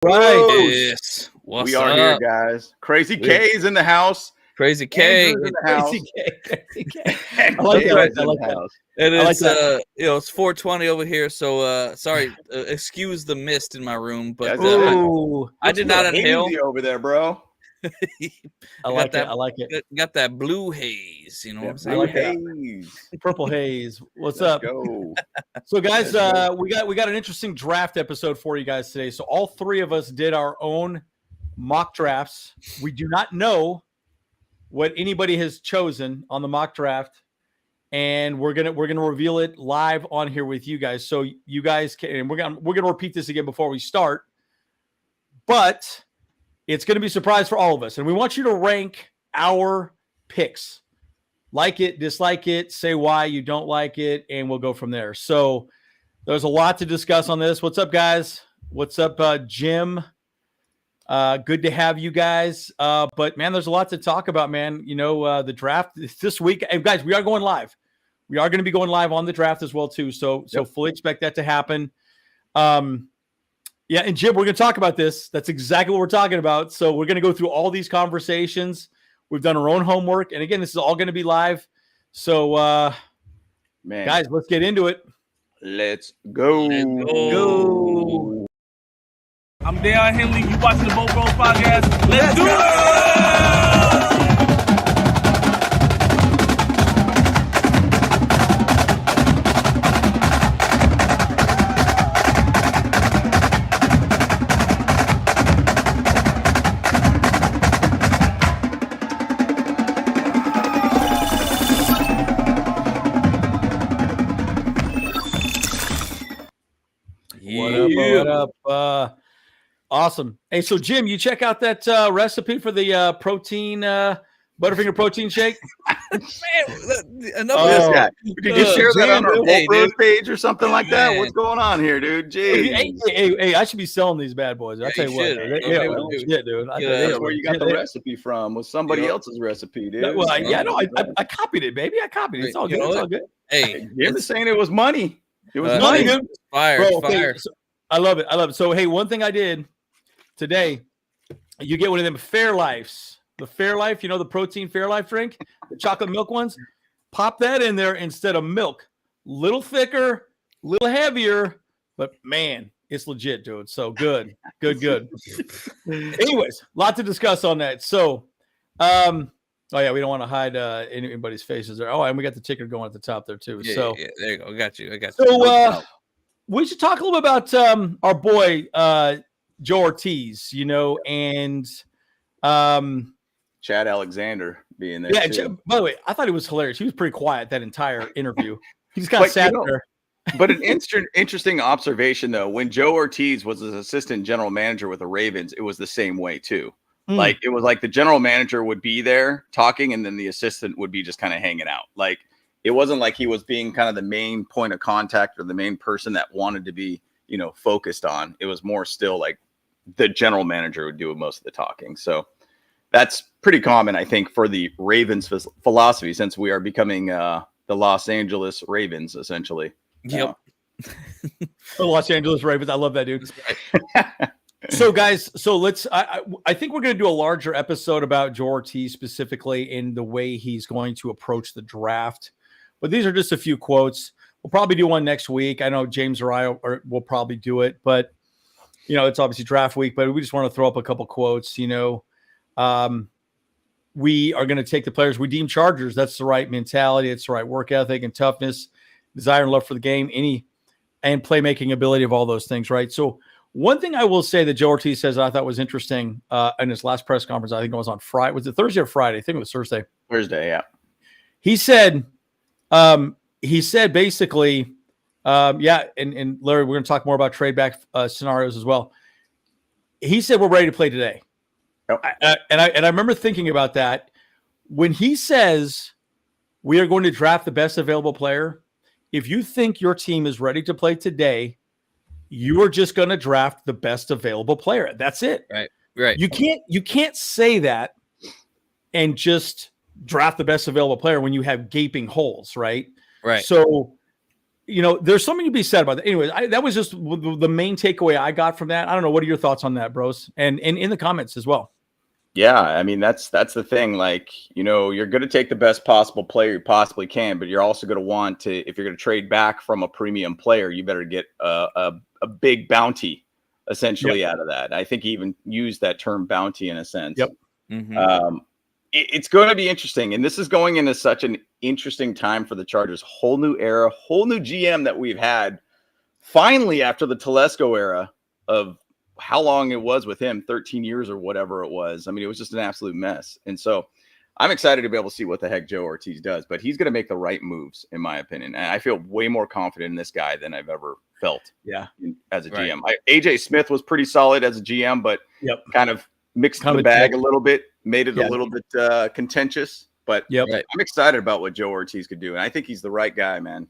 Right. Yes. We are here, guys. Crazy K's in the house. Crazy K. In the house. Crazy K. I like that. And it's that. it's 4:20 over here, so sorry, excuse the mist in my room, but I did not inhale over there, bro. I like it. Got that blue haze, you know what I'm saying? I like haze. Purple haze. What's Let's up? Go. So guys, we got an interesting draft episode for you guys today. So all three of us did our own mock drafts. We do not know what anybody has chosen on the mock draft, and we're gonna reveal it live on here with you guys. So you guys can, and we're gonna repeat this again before we start, but it's gonna be a surprise for all of us, and we want you to rank our picks. Like it, dislike it, say why you don't like it, and we'll go from there. So there's a lot to discuss on this. What's up, guys? What's up, Jim? Good to have you guys. But man, there's a lot to talk about, man. You know, the draft this week. And guys, we are going live. We are going to be going live on the draft as well, too. So fully expect that to happen. Yeah, and Jim, we're going to talk about this. That's exactly what we're talking about. So we're going to go through all these conversations. We've done our own homework. And again, this is all going to be live. So, man, guys, let's get into it. Let's go. Go. I'm Deion Henley. You watching the Boat Bros podcast? Let's do it! What up? Awesome. Hey, so Jim, you check out that recipe for the protein Butterfinger protein shake? Man, enough guy. Did you share that on our Bolt Bros page or something like that? What's going on here, dude? Hey, I should be selling these bad boys. I'll tell you what. Dude. That's where you got the recipe from. Was somebody else's recipe, dude? Well, I copied it, baby. I copied it. It's all good. It's all good. Hey, Jim is saying it was money. It was money, dude. Fire. I love it. So, hey, one thing I did today, you get one of them Fairlifes. The Fairlife, you know, the protein Fairlife drink, the chocolate milk ones. Pop that in there instead of milk. Little thicker, little heavier, but man, it's legit, dude. So good. Anyways, lot to discuss on that. So, we don't want to hide anybody's faces there. Oh, and we got the ticker going at the top there too. Yeah, there you go. I got you. So, we should talk a little bit about our boy Joe Ortiz, you know, and Chad Alexander being there. Yeah, too. By the way, I thought it was hilarious. He was pretty quiet that entire interview. He just kind of sat there. But an interesting observation, though, when Joe Ortiz was his assistant general manager with the Ravens, it was the same way, too. Like, it was like the general manager would be there talking, and then the assistant would be just kind of hanging out. Like, it wasn't like he was being kind of the main point of contact or the main person that wanted to be, you know, focused on. It was more still like the general manager would do most of the talking. So that's pretty common, I think, for the Ravens philosophy, since we are becoming the Los Angeles Ravens, essentially. Yep. The Los Angeles Ravens. I love that, dude. So, guys, let's. I think we're going to do a larger episode about Joe Ortiz specifically in the way he's going to approach the draft. But these are just a few quotes. We'll probably do one next week. I know James or I will probably do it, but you know, it's obviously draft week. But we just want to throw up a couple quotes. You know, we are going to take the players we deem Chargers. That's the right mentality. It's the right work ethic and toughness, desire and love for the game, and playmaking ability of all those things. Right. So one thing I will say that Joe Ortiz says I thought was interesting in his last press conference, I think it was on Friday. Was it Thursday or Friday? I think it was Thursday. Thursday, yeah. He said basically, and Larry, we're going to talk more about trade back scenarios as well. He said we're ready to play today. Yep. And I remember thinking about that. When he says we are going to draft the best available player, if you think your team is ready to play today, you are just going to draft the best available player. That's it. Right. You can't say that and just draft the best available player when you have gaping holes, right? Right. So there's something to be said about that. Anyways, that was just the main takeaway I got from that. I don't know. What are your thoughts on that, bros? And in the comments as well. Yeah, I mean, that's the thing. Like, you're going to take the best possible player you possibly can, but you're also going to want to, if you're going to trade back from a premium player, you better get a big bounty essentially out of that. I think he even used that term bounty in a sense. Yep. Mm-hmm. It's going to be interesting. And this is going into such an interesting time for the Chargers. Whole new era, whole new GM that we've had finally after the Telesco era of how long it was with him, 13 years or whatever it was. I mean, it was just an absolute mess. And so I'm excited to be able to see what the heck Joe Ortiz does, but he's going to make the right moves, in my opinion. And I feel way more confident in this guy than I've ever felt as a GM. AJ Smith was pretty solid as a GM, but kind of mixed the bag a little bit, made it a little bit contentious. But I'm excited about what Joe Ortiz could do. And I think he's the right guy, man.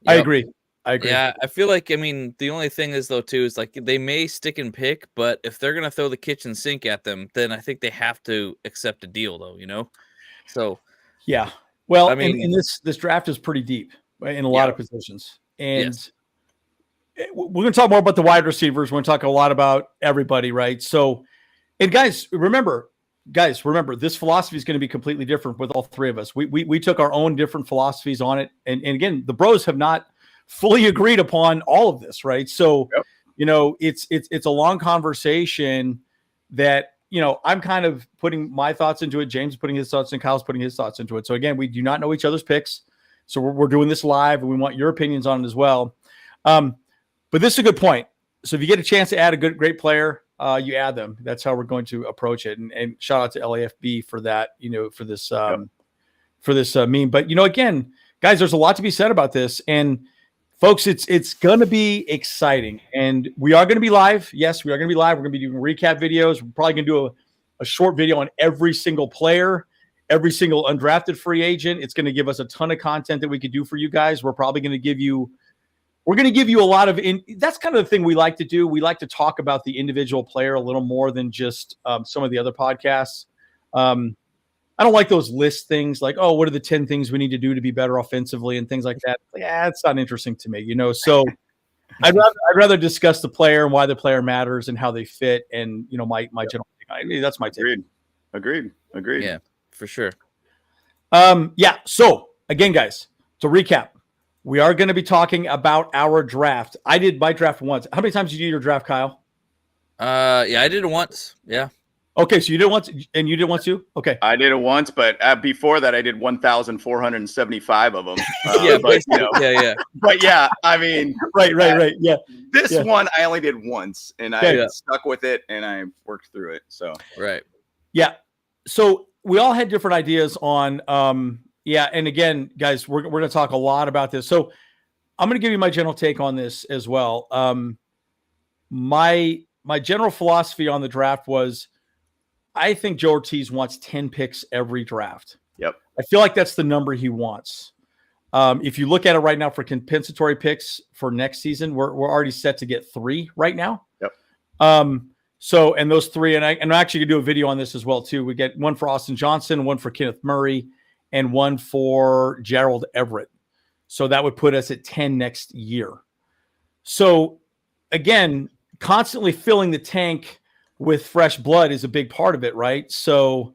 I agree. Yeah, I feel like, the only thing is, though, too, is like they may stick and pick, but if they're going to throw the kitchen sink at them, then I think they have to accept a deal, though, So, yeah. Well, I mean, and this draft is pretty deep in a lot of positions. And we're going to talk more about the wide receivers. We're going to talk a lot about everybody, right? So, and guys, remember, this philosophy is going to be completely different with all three of us. We took our own different philosophies on it. And again, the bros have not fully agreed upon all of this, right? So, it's a long conversation that, I'm kind of putting my thoughts into it. James is putting his thoughts and Kyle's putting his thoughts into it. So again, we do not know each other's picks. So we're doing this live and we want your opinions on it as well. But this is a good point. So if you get a chance to add a great player, you add them. That's how we're going to approach it. And shout out to LAFB for that, for this meme. But, again, guys, there's a lot to be said about this. And folks, it's going to be exciting. And we are going to be live. Yes, we are going to be live. We're going to be doing recap videos. We're probably going to do a short video on every single player, every single undrafted free agent. It's going to give us a ton of content that we could do for you guys. We're probably going to give you a lot of that's kind of the thing we like to do. We like to talk about the individual player a little more than just some of the other podcasts. I don't like those list things like, oh, what are the 10 things we need to do to be better offensively and things like that. Yeah, it's not interesting to me, So I'd rather discuss the player and why the player matters and how they fit and, my general thing. That's my take. Agreed. Yeah, for sure. So again, guys, to recap, we are going to be talking about our draft. I did my draft once. How many times did you do your draft, Kyle? I did it once. Yeah. Okay, so you did it once, and you did it once too? Okay. I did it once, but before that, I did 1,475 of them. But yeah, I mean. Right. Yeah. This one, I only did once, and I stuck with it, and I worked through it. So. Right. Yeah. So we all had different ideas on, and again, guys, we're going to talk a lot about this. So I'm going to give you my general take on this as well. My general philosophy on the draft was, I think Joe Ortiz wants 10 picks every draft. Yep. I feel like that's the number he wants. If you look at it right now for compensatory picks for next season, we're already set to get 3 right now. Yep. So, and those 3, and I'm actually going to do a video on this as well, too. We get one for Austin Johnson, one for Kenneth Murray, and one for Gerald Everett. So that would put us at 10 next year. So again, constantly filling the tank with fresh blood is a big part of it, right? So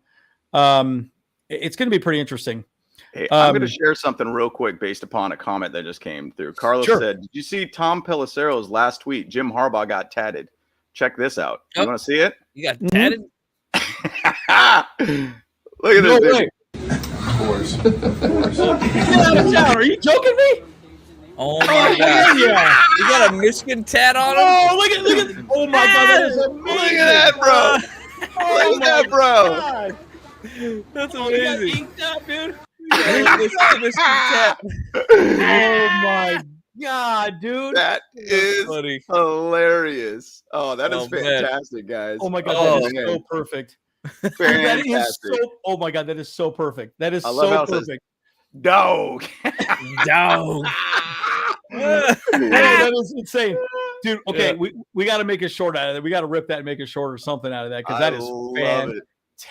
it's going to be pretty interesting. Hey, I'm going to share something real quick based upon a comment that just came through. Carlos said, did you see Tom Pelissero's last tweet? Jim Harbaugh got tatted. Check this out. You want to see it? You got tatted? Look at this. Way. Of course. Are you joking me? Oh my God! Yeah, you got a Michigan tat on him. Oh, look at! Oh my God, that is amazing! Look at that, bro! Look at that, bro! God. That's amazing. You got inked up, dude. Michigan tat. Oh my God, dude! That is funny. Hilarious. Oh, that is fantastic, guys. Oh my God, that is so perfect. That is so. Oh my God, that is so perfect. That is so perfect. Dog. That is insane, dude. Okay, we got to make a short out of that. We got to rip that and make a short or something out of that because that is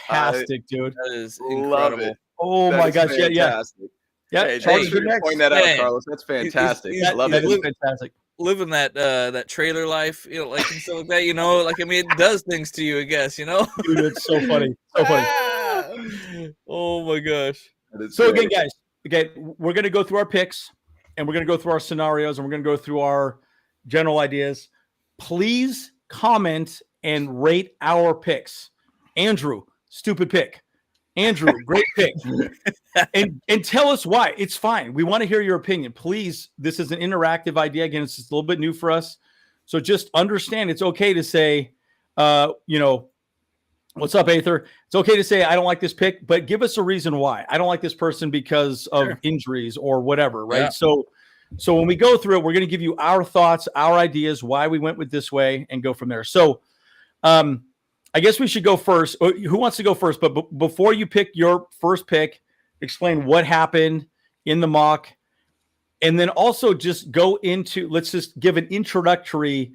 fantastic, dude. That is incredible. Oh my gosh, yeah. Yeah, Hey, Charles, thanks for you're next. pointing that out, Man. Carlos. That's fantastic. He's- I love That it. is fantastic. Living that trailer life, like and stuff like that, like I mean, it does things to you, I guess, Dude, it's so funny. So funny. Oh my gosh. So again, guys, we're going to go through our picks and we're going to go through our scenarios and we're going to go through our general ideas. Please comment and rate our picks. Andrew, stupid pick. Andrew, great pick. and tell us why. It's fine. We want to hear your opinion. Please, this is an interactive idea. Again, it's just a little bit new for us. So just understand it's okay to say, what's up, Aether? It's okay to say, I don't like this pick, but give us a reason why. I don't like this person because of injuries or whatever, right? Yeah. So when we go through it, we're going to give you our thoughts, our ideas, why we went with this way, and go from there. So I guess we should go first. Who wants to go first? But before you pick your first pick, explain what happened in the mock. And then also just go into, let's just give an introductory,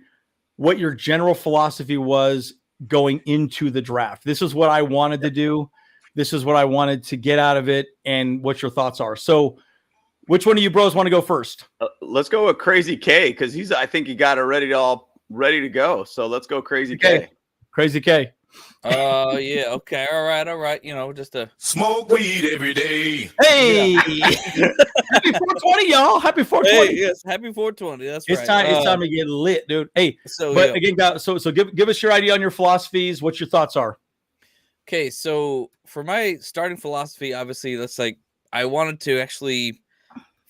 what your general philosophy was going into the draft. This is what I wanted to do. This is what I wanted to get out of it and what your thoughts are. So which one of you bros want to go first? Let's go with Crazy K because I think he got it ready to go. So let's go Crazy K. Crazy K. Yeah. Okay. All right. Just a smoke weed every day. Hey, happy 420, y'all. Happy 420. Hey, yes, happy 420. That's it's right. It's time to get lit, dude. Hey, again, guys, so give us your idea on your philosophies. What your thoughts are. Okay, so for my starting philosophy, obviously, that's like I wanted to actually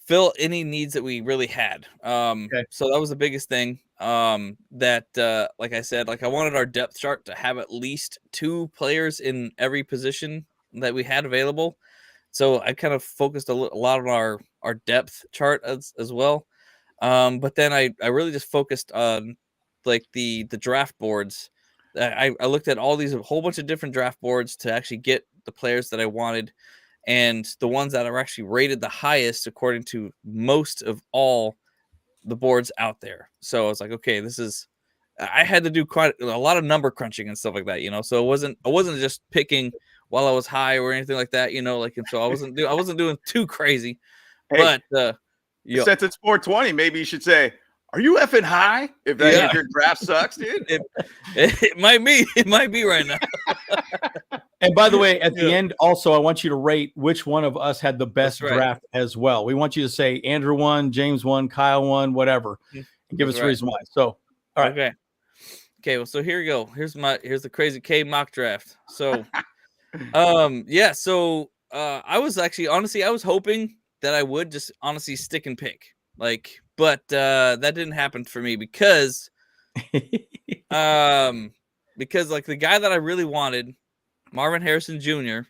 fill any needs that we really had. So that was the biggest thing. Like I said, like I wanted our depth chart to have at least 2 players in every position that we had available. So I kind of focused a lot on our depth chart as well. But then I really just focused on like the draft boards. I looked at a whole bunch of different draft boards to actually get the players that I wanted. And the ones that are actually rated the highest according to most of all the boards out there. So I was like, okay, I had to do quite a lot of number crunching and stuff like that, so I wasn't just picking while I was high or anything like that, and so I wasn't doing too crazy. Hey, but since it's 420, maybe you should say, are you effing high? If your draft sucks, dude. It might be right now. And by the way, at the end, also, I want you to rate which one of us had the best draft as well. We want you to say Andrew won, James won, Kyle won, whatever, and give us a reason why. So, all right. Okay. Well, so here we go. Here's the Crazy K mock draft. So, So, I was actually, honestly, I was hoping that I would just honestly stick and pick, but that didn't happen for me because like the guy that I really wanted, Marvin Harrison Jr.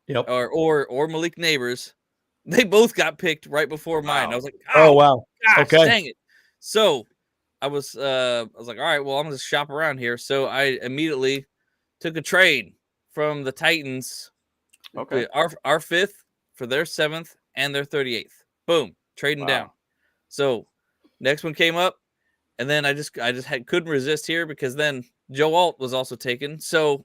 Yep. or Malik Neighbors, they both got picked right before mine. Wow. I was like, oh wow, gosh, okay, dang it. So I was like, all right, well, I'm gonna shop around here. So I immediately took a trade from the Titans. Okay, our 5th for their 7th and their 38th. Boom, trading down. So next one came up, and then I just couldn't resist here because then Joe Alt was also taken. So.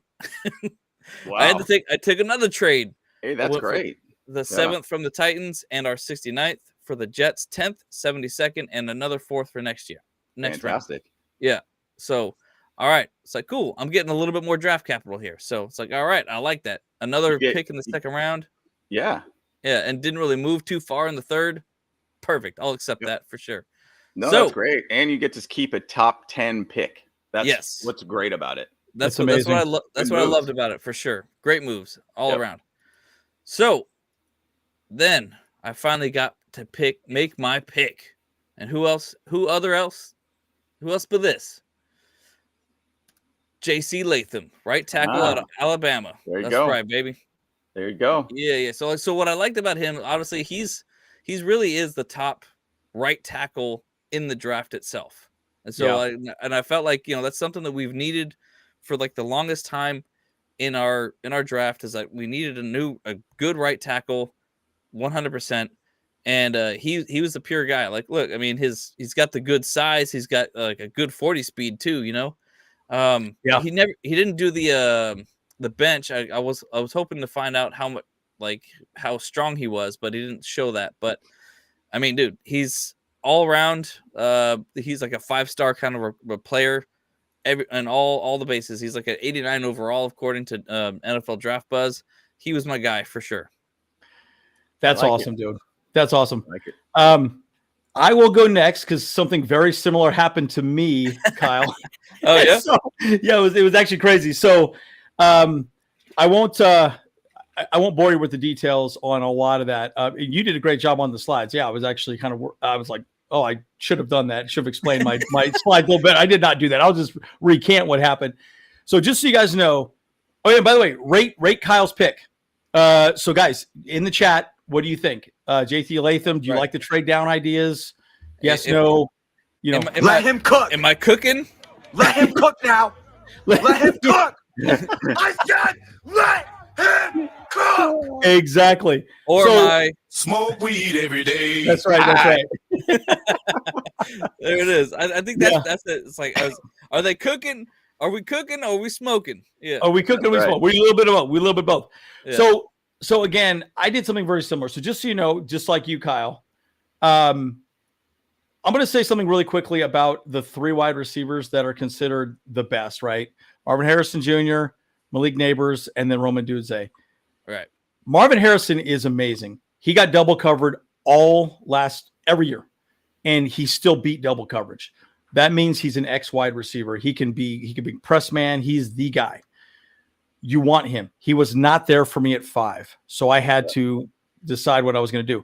Wow. I took another trade. Hey, that's great. The 7th from the Titans and our 69th for the Jets, 10th, 72nd, and another 4th for next year. Fantastic. Round. Yeah. So, all right. It's like, cool. I'm getting a little bit more draft capital here. So it's like, all right, I like that. Another pick in the second round. Yeah. Yeah. And didn't really move too far in the 3rd. Perfect. I'll accept that for sure. No, that's great. And you get to keep a top 10 pick. That's what's great about it. That's what I loved about it for sure. Great moves all around. So then I finally got to make my pick. And who else but this? J.C. Latham, right tackle out of Alabama. That's right, baby. There you go. Yeah. So what I liked about him, obviously, he's really is the top right tackle in the draft itself. And so I felt like, that's something that we've needed for like the longest time in our draft, is that we needed a good right tackle, 100%. And he was the pure guy. Like, look, I mean, he's got the good size. He's got like a good 40 speed too. He didn't do the bench. I was hoping to find out how much like how strong he was, but he didn't show that. But I mean, dude, he's all around. He's like a 5-star kind of a player. And all the bases. He's like an 89 overall, according to NFL Draft Buzz. He was my guy for sure. That's awesome, dude. That's awesome. I like it. I will go next because something very similar happened to me, Kyle. Oh yeah, So, yeah. It was actually crazy. So, I won't bore you with the details on a lot of that. You did a great job on the slides. Yeah, I was actually I was like, oh, I should have done that. Should have explained my slide a little bit. I did not do that. I'll just recant what happened. So just so you guys know. Oh yeah, by the way, rate Kyle's pick. So guys, in the chat, what do you think? JT Latham, do you like the trade down ideas? Yes, no. Let him cook. Am I cooking? Let him cook now. Let him cook. I said, let him cook. Exactly. Or my smoke weed every day. That's right. That's right. There it is. I think that's it. It's like, are they cooking? Are we cooking? Or are we smoking? Yeah. Are we cooking? We smoke. We a little bit of both. We a little bit of both. Yeah. So again, I did something very similar. So just so you know, just like you, Kyle, I'm going to say something really quickly about the 3 wide receivers that are considered the best, right? Marvin Harrison Jr., Malik Neighbors, and then Roman Dudzé. Right. Marvin Harrison is amazing. He got double covered every year, and he still beat double coverage. That means he's an X wide receiver. He can be press man. He's the guy. You want him. He was not there for me at 5. So I had to decide what I was going to do.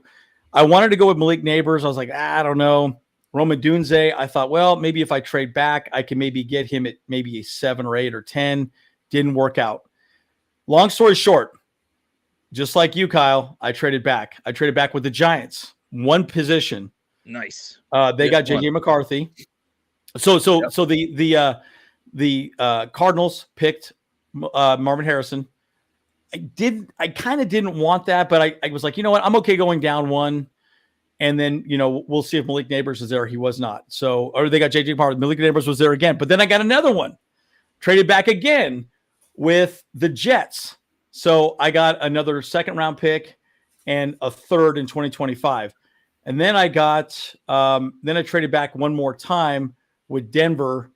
I wanted to go with Malik Neighbors. I was like, I don't know. Roman Dudzé, I thought, well, maybe if I trade back, I can maybe get him at maybe a 7 or 8 or 10. Didn't work out. Long story short, just like you, Kyle, I traded back. I traded back with the Giants. One position. Nice. They got J.J. McCarthy. So the Cardinals picked Marvin Harrison. I kind of didn't want that, but I was like, you know what? I'm okay going down 1. And then, we'll see if Malik Neighbors is there. He was not. Or they got J.J. McCarthy. Malik Neighbors was there again. But then I got another one. Traded back again with the Jets. So I got another 2nd-round pick and a 3rd in 2025. And then I traded back one more time with Denver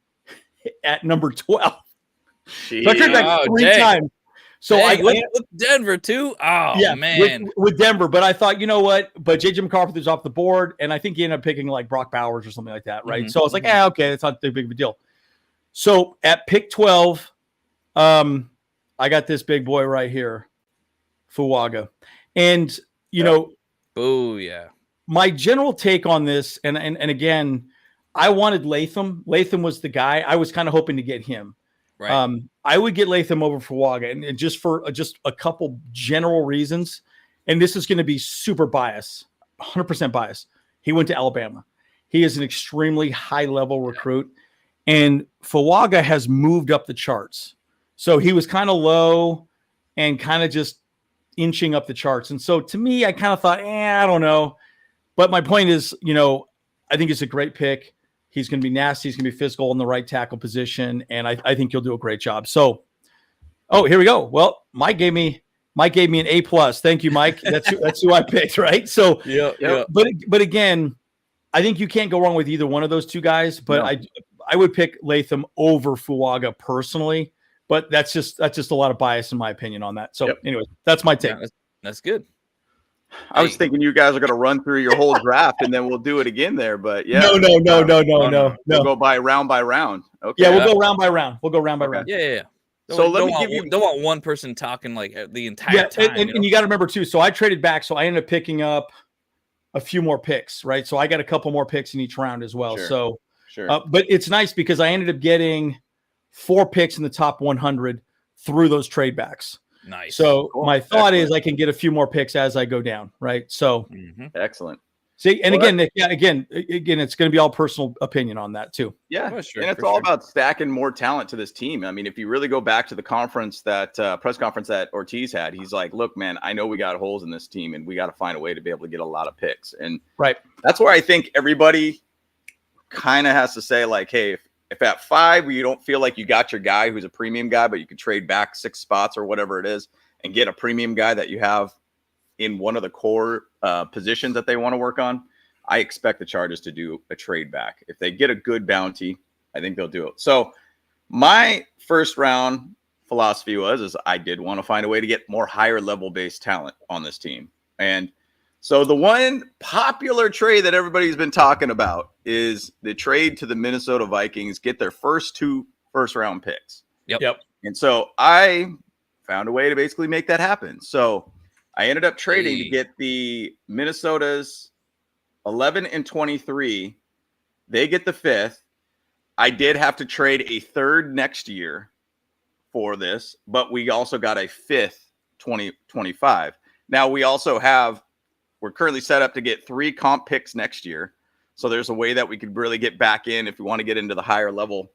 at number 12. So I traded back 3 times. So I with Denver too. Oh yeah, man, with Denver. But I thought, you know what? But J.J. McCarthy was off the board, and I think he ended up picking like Brock Bowers or something like that, right? Mm-hmm. So I was like, okay, that's not too big of a deal. So at pick 12, I got this big boy right here, Fuaga, and oh yeah. My general take on this, and again, I wanted Latham. Latham was the guy. I was kind of hoping to get him. Right. I would get Latham over Fuaga, and just for just a couple general reasons, and this is going to be super biased, 100% biased. He went to Alabama. He is an extremely high-level recruit, and Fuaga has moved up the charts. So he was kind of low and kind of just inching up the charts. And so to me, I kind of thought, I don't know. But my point is, I think it's a great pick. He's going to be nasty. He's going to be physical in the right tackle position, and I think he'll do a great job. So, here we go. Well, Mike gave me an A+. Thank you, Mike. That's who I picked, right? So, yeah. But again, I think you can't go wrong with either one of those two guys. But no. I would pick Latham over Fuaga personally. But that's just a lot of bias in my opinion on that. So, anyway, that's my take. Yeah, that's good. I was thinking you guys are going to run through your whole draft and then we'll do it again there. But yeah, no. We'll go by round. Okay. Yeah, we'll go round by round. Yeah. So let me don't want one person talking like the entire time. And you got to remember too. So I traded back, so I ended up picking up a few more picks, right? So I got a couple more picks in each round as well. Sure. But it's nice because I ended up getting 4 picks in the top 100 through those trade backs. Nice. So my thought is I can get a few more picks as I go down, right? So excellent. See, and again, it's going to be all personal opinion on that too. Yeah, and it's all about stacking more talent to this team. I mean, if you really go back to the conference press conference that Ortiz had, he's like, "Look, man, I know we got holes in this team, and we got to find a way to be able to get a lot of picks." And that's where I think everybody kind of has to say, like, "Hey, if at 5 you don't feel like you got your guy who's a premium guy, but you could trade back 6 spots or whatever it is and get a premium guy that you have in one of the core positions that they want to work on, I expect the Chargers to do a trade back. If they get a good bounty, I think they'll do it. So my first round philosophy is I did want to find a way to get more higher level based talent on this team. And so the one popular trade that everybody's been talking about is the trade to the Minnesota Vikings, get their first 2 first-round picks. Yep. And so I found a way to basically make that happen. So I ended up trading to get the Minnesota's 11 and 23. They get the 5th. I did have to trade a 3rd next year for this, but we also got a 5th 2025. Now we're currently set up to get 3 comp picks next year. So there's a way that we could really get back in if we want to get into the higher level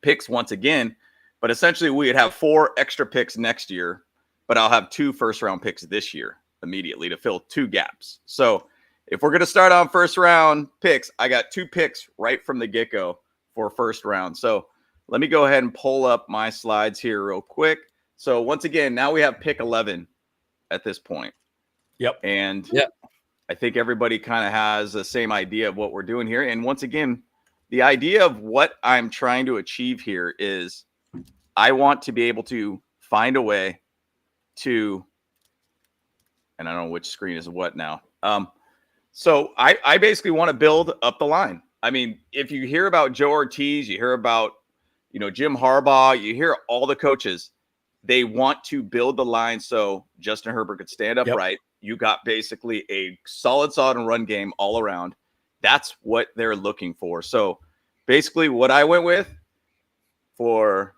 picks once again. But essentially we would have 4 extra picks next year, but I'll have 2 first-round picks this year immediately to fill 2 gaps. So if we're going to start on first-round picks, I got 2 picks right from the get-go for first round. So let me go ahead and pull up my slides here real quick. So once again, now we have pick 11 at this point. Yep. And I think everybody kind of has the same idea of what we're doing here. And once again, the idea of what I'm trying to achieve here is I want to be able to find a way to, and I don't know which screen is what now. So I basically want to build up the line. I mean, if you hear about Joe Ortiz, you hear about, Jim Harbaugh, you hear all the coaches, they want to build the line so Justin Herbert could stand up right. You got basically a solid run game all around. That's what they're looking for. So basically what I went with for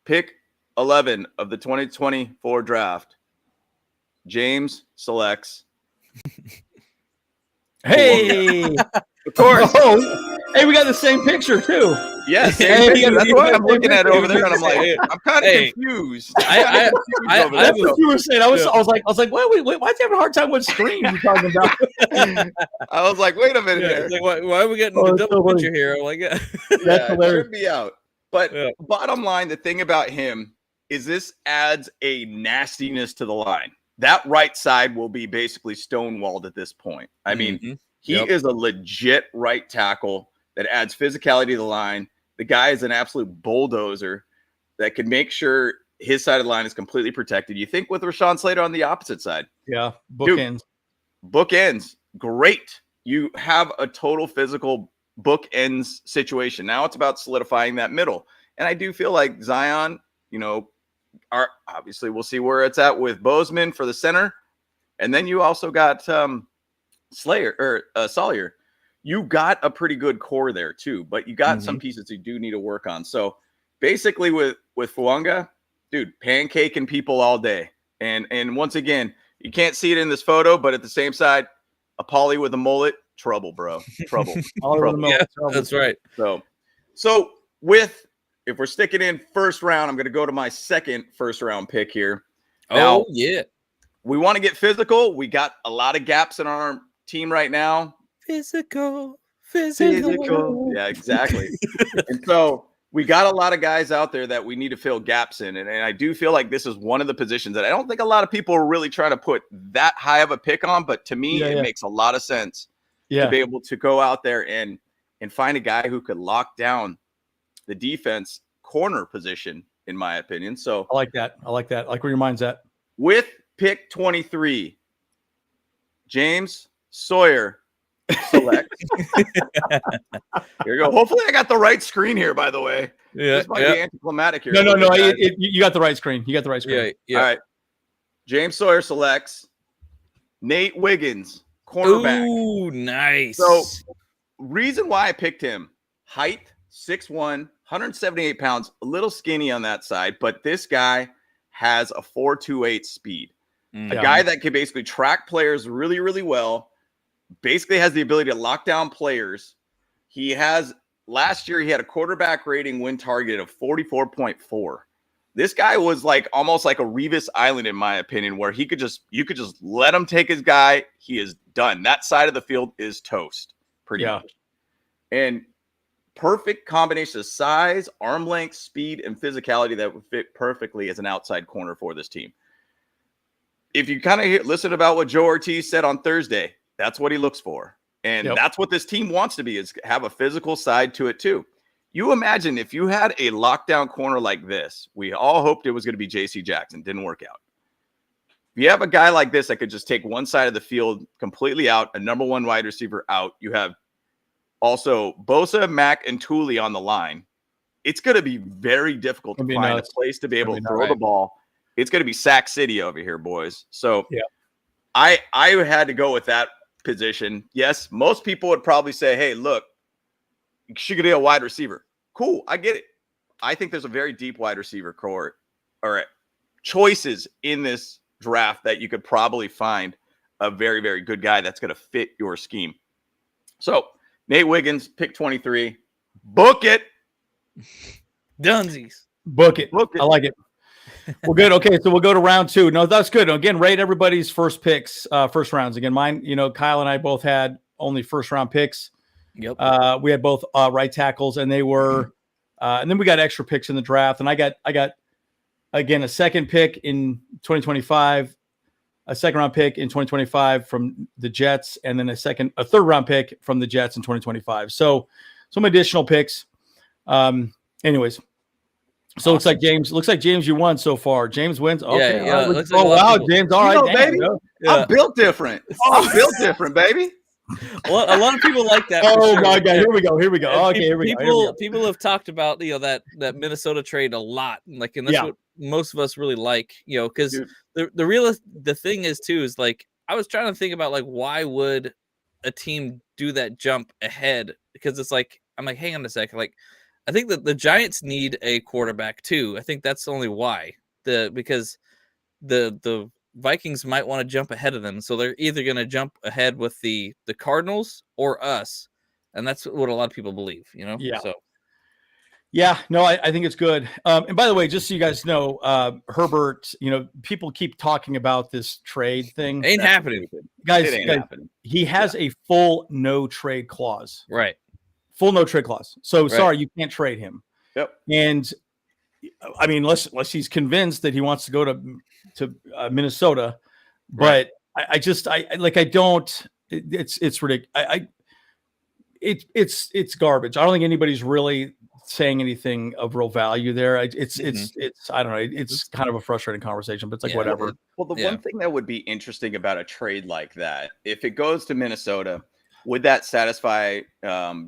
pick 11 of the 2024 draft, James selects. Hey, of course. Oh, hey, we got the same picture too. Yes, Hey, that's what I'm looking at over there, and I'm like, I'm kind of confused. I That's what you were saying. I was like, wait, why are you having a hard time with screen you're talking about? I was like, wait a minute here. Like, why are we getting the double picture here? I'm like, That's hilarious. It should be out. But bottom line, the thing about him is this adds a nastiness to the line. That right side will be basically stonewalled at this point. I mean, he is a legit right tackle that adds physicality to the line. The guy is an absolute bulldozer that can make sure his side of the line is completely protected. You think with Rashawn Slater on the opposite side. Yeah, bookends. Bookends, great. You have a total physical bookends situation. Now it's about solidifying that middle. And I do feel like Zion, obviously we'll see where it's at with Bozeman for the center. And then you also got Sawyer. You got a pretty good core there too, but you got some pieces you do need to work on. So basically with Fuanga, dude, pancaking people all day. And once again, you can't see it in this photo, but at the same side, a Pauly with a mullet, trouble, bro. Trouble. Trouble. Yeah, that's right. So if we're sticking in first round, I'm going to go to my second first round pick here. Now, we want to get physical. We got a lot of gaps in our team right now. Physical. Yeah, exactly. And so we got a lot of guys out there that we need to fill gaps in. And I do feel like this is one of the positions that I don't think a lot of people are really trying to put that high of a pick on. But to me, it makes a lot of sense to be able to go out there and find a guy who could lock down the defense corner position, in my opinion. So I like that. I like where your mind's at. With pick 23, James Sawyer select. Here you go. Hopefully I got the right screen here, by the way. This might be anticlimactic here. No. You got the right screen. You got the right screen. Yeah. All right. James Sawyer selects Nate Wiggins, cornerback. Ooh, nice. So reason why I picked him, height, 6'1", 178 pounds, a little skinny on that side, but this guy has a 4.28 speed. A guy that can basically track players really, really well, basically has the ability to lock down players. Last year, he had a quarterback rating win target of 44.4. This guy was almost like a Revis Island, in my opinion, where you could just let him take his guy. He is done. That side of the field is toast, pretty much. And perfect combination of size, arm length, speed, and physicality that would fit perfectly as an outside corner for this team. if you kind of listen about what Joe Ortiz said on Thursday, that's what he looks for. And that's what this team wants to be, is have a physical side to it too. You imagine if you had a lockdown corner like this, we all hoped it was going to be J.C. Jackson. Didn't work out. If you have a guy like this that could just take one side of the field completely out, a number one wide receiver out, you have also Bosa, Mack, and Tooley on the line. It's going to be very difficult to find a place to be able to throw the ball. It's going to be Sack City over here, boys. So I had to go with that position. Yes, most people would probably say, hey, look, you should get a wide receiver. Cool, I get it. I think there's a very deep wide receiver core or choices in this draft that you could probably find a very, very good guy that's going to fit your scheme. So Nate Wiggins, pick 23. Book it. Dunsies. Book it. I like it. Well, good. Okay, so we'll go to round 2. No, that's good. Again, rate everybody's first picks, first rounds. Again, mine, Kyle and I both had only first round picks. Yep. We had both right tackles, and they were, and then we got extra picks in the draft. And I got again a second pick in 2025, a second round pick in 2025 from the Jets, and then a third round pick from the Jets in 2025. So some additional picks. Anyways. So awesome. Looks like James, you won so far. James wins. Okay. Yeah. Wow, James. All right, baby. I'm built different. I'm built different, baby. Well, a lot of people like that. Oh my God! Here we go. Okay, here we go. People have talked about that Minnesota trade a lot, and that's what most of us really like. Because the thing is too is I was trying to think about why would a team do that jump ahead? Because it's I'm like, hang on a second, I think that the Giants need a quarterback too. I think that's only why. Because the Vikings might want to jump ahead of them. So they're either going to jump ahead with the Cardinals or us. And that's what a lot of people believe, Yeah. So no, I think it's good. And by the way, just so you guys know, Herbert, people keep talking about this trade thing. Ain't happening. Guys, he has a full no trade clause. Right. Full no trade clause. So sorry, you can't trade him. Yep. And I mean, unless he's convinced that he wants to go to Minnesota, but right. I don't. It's ridiculous. It's garbage. I don't think anybody's really saying anything of real value there. It's I don't know. It's kind of a frustrating conversation, but it's whatever. Well, the one thing that would be interesting about a trade like that, if it goes to Minnesota, would that satisfy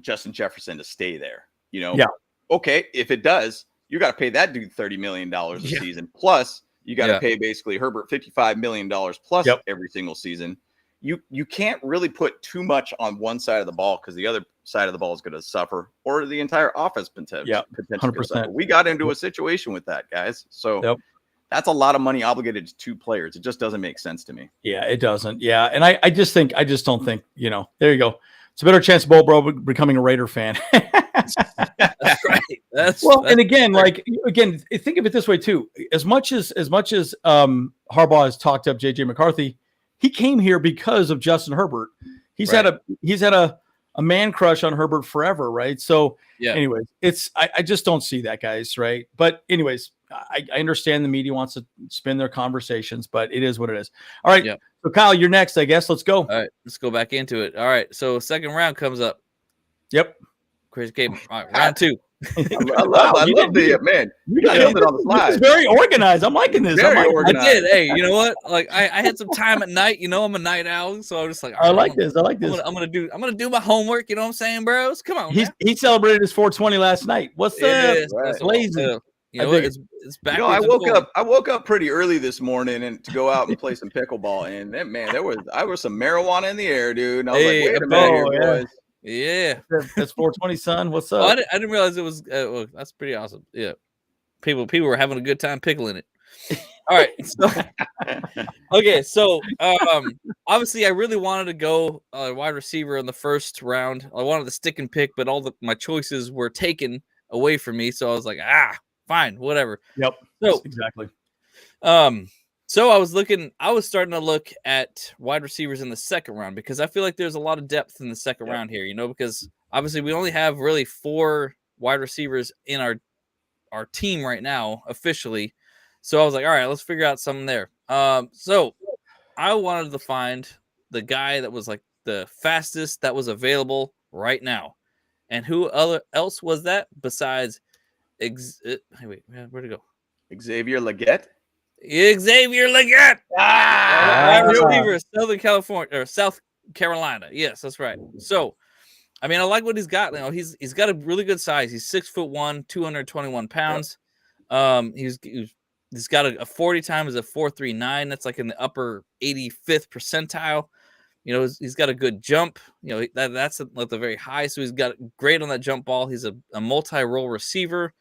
Justin Jefferson to stay there? Yeah. Okay, if it does, you got to pay that dude $30 million a season. Plus, you got to pay basically Herbert $55 million plus every single season. You can't really put too much on one side of the ball because the other side of the ball is going to suffer, or the entire offense potentially. 100%. We got into a situation with that, guys. So that's a lot of money obligated to 2 players. It just doesn't make sense to me. Yeah, it doesn't. Yeah, and I just don't think, there you go. It's a better chance of Bo Bro becoming a Raider fan. That's right. And again, think of it this way too. As much as Harbaugh has talked up JJ McCarthy, he came here because of Justin Herbert. He's had a man crush on Herbert forever, right? So anyways, I just don't see that, guys, right? But anyways, I understand the media wants to spin their conversations, but it is what it is. All right. Yep. So Kyle, you're next, I guess. Let's go. All right, let's go back into it. All right. So second round comes up. Yep. Crazy game. All right, round 2. I love the man. You got it on the slide. It's very organized. I'm liking this. Organized. I did. Hey, you know what? I had some time at night. I'm a night owl, so I'm just like, I like this. I'm gonna do my homework. You know what I'm saying, bros? Come on. He celebrated his 420 last night. What's up? Right. Lazy. It's back. I woke up pretty early this morning and to go out and play some pickleball, and there was some marijuana in the air, dude. And I was like, wait a minute here, boys. Yeah, that's 420, son. What's up? Oh, I didn't realize it was. Well, that's pretty awesome. Yeah, people were having a good time pickling it. All right, so okay, so obviously I really wanted to go wide receiver in the first round. I wanted to stick and pick, but my choices were taken away from me. So I was like, fine, whatever. Yep. So exactly. So I was starting to look at wide receivers in the second round because I feel like there's a lot of depth in the second round here, because obviously we only have really 4 wide receivers in our team right now officially. So I was like, all right, let's figure out something there. So I wanted to find the guy that was like the fastest that was available right now. And who else was that besides wait, where'd it go? Xavier Legette. Xavier Legette. Wide receiver, Southern California or South Carolina. Yes, that's right. So, I mean, I like what he's got. You know, he's got a really good size. He's 6'1", 221 pounds. He's got a 40 time is a 4.39. That's like in the upper 85th percentile. You know, he's got a good jump. You know, that's like the very high. So he's got great on that jump ball. He's a multi-role receiver.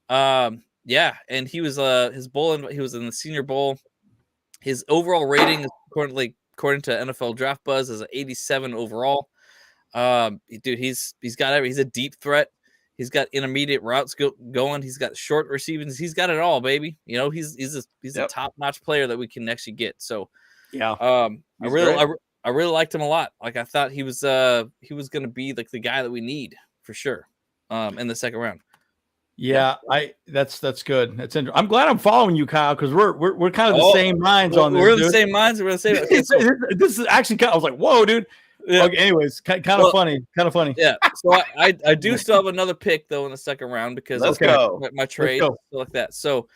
Yeah, and he was his bowl. He was in the Senior Bowl. His overall rating is according to NFL Draft Buzz is an 87 overall. Dude, he's got everything. He's a deep threat. He's got intermediate routes going. He's got short receiving. He's got it all, baby. You know, he's a top-notch player that we can actually get. So, yeah, I really liked him a lot. Like I thought he was going to be like the guy that we need for sure. In the second round. Yeah, that's good. That's interesting. I'm glad I'm following you, Kyle, because we're kind of the same minds on this. We're in the same minds. We're the same. Okay, so, this is actually I was like, whoa, dude. Yeah. Okay, anyways, kind of funny. Yeah. So I do still have another pick though in the second round because my trade stuff like that. So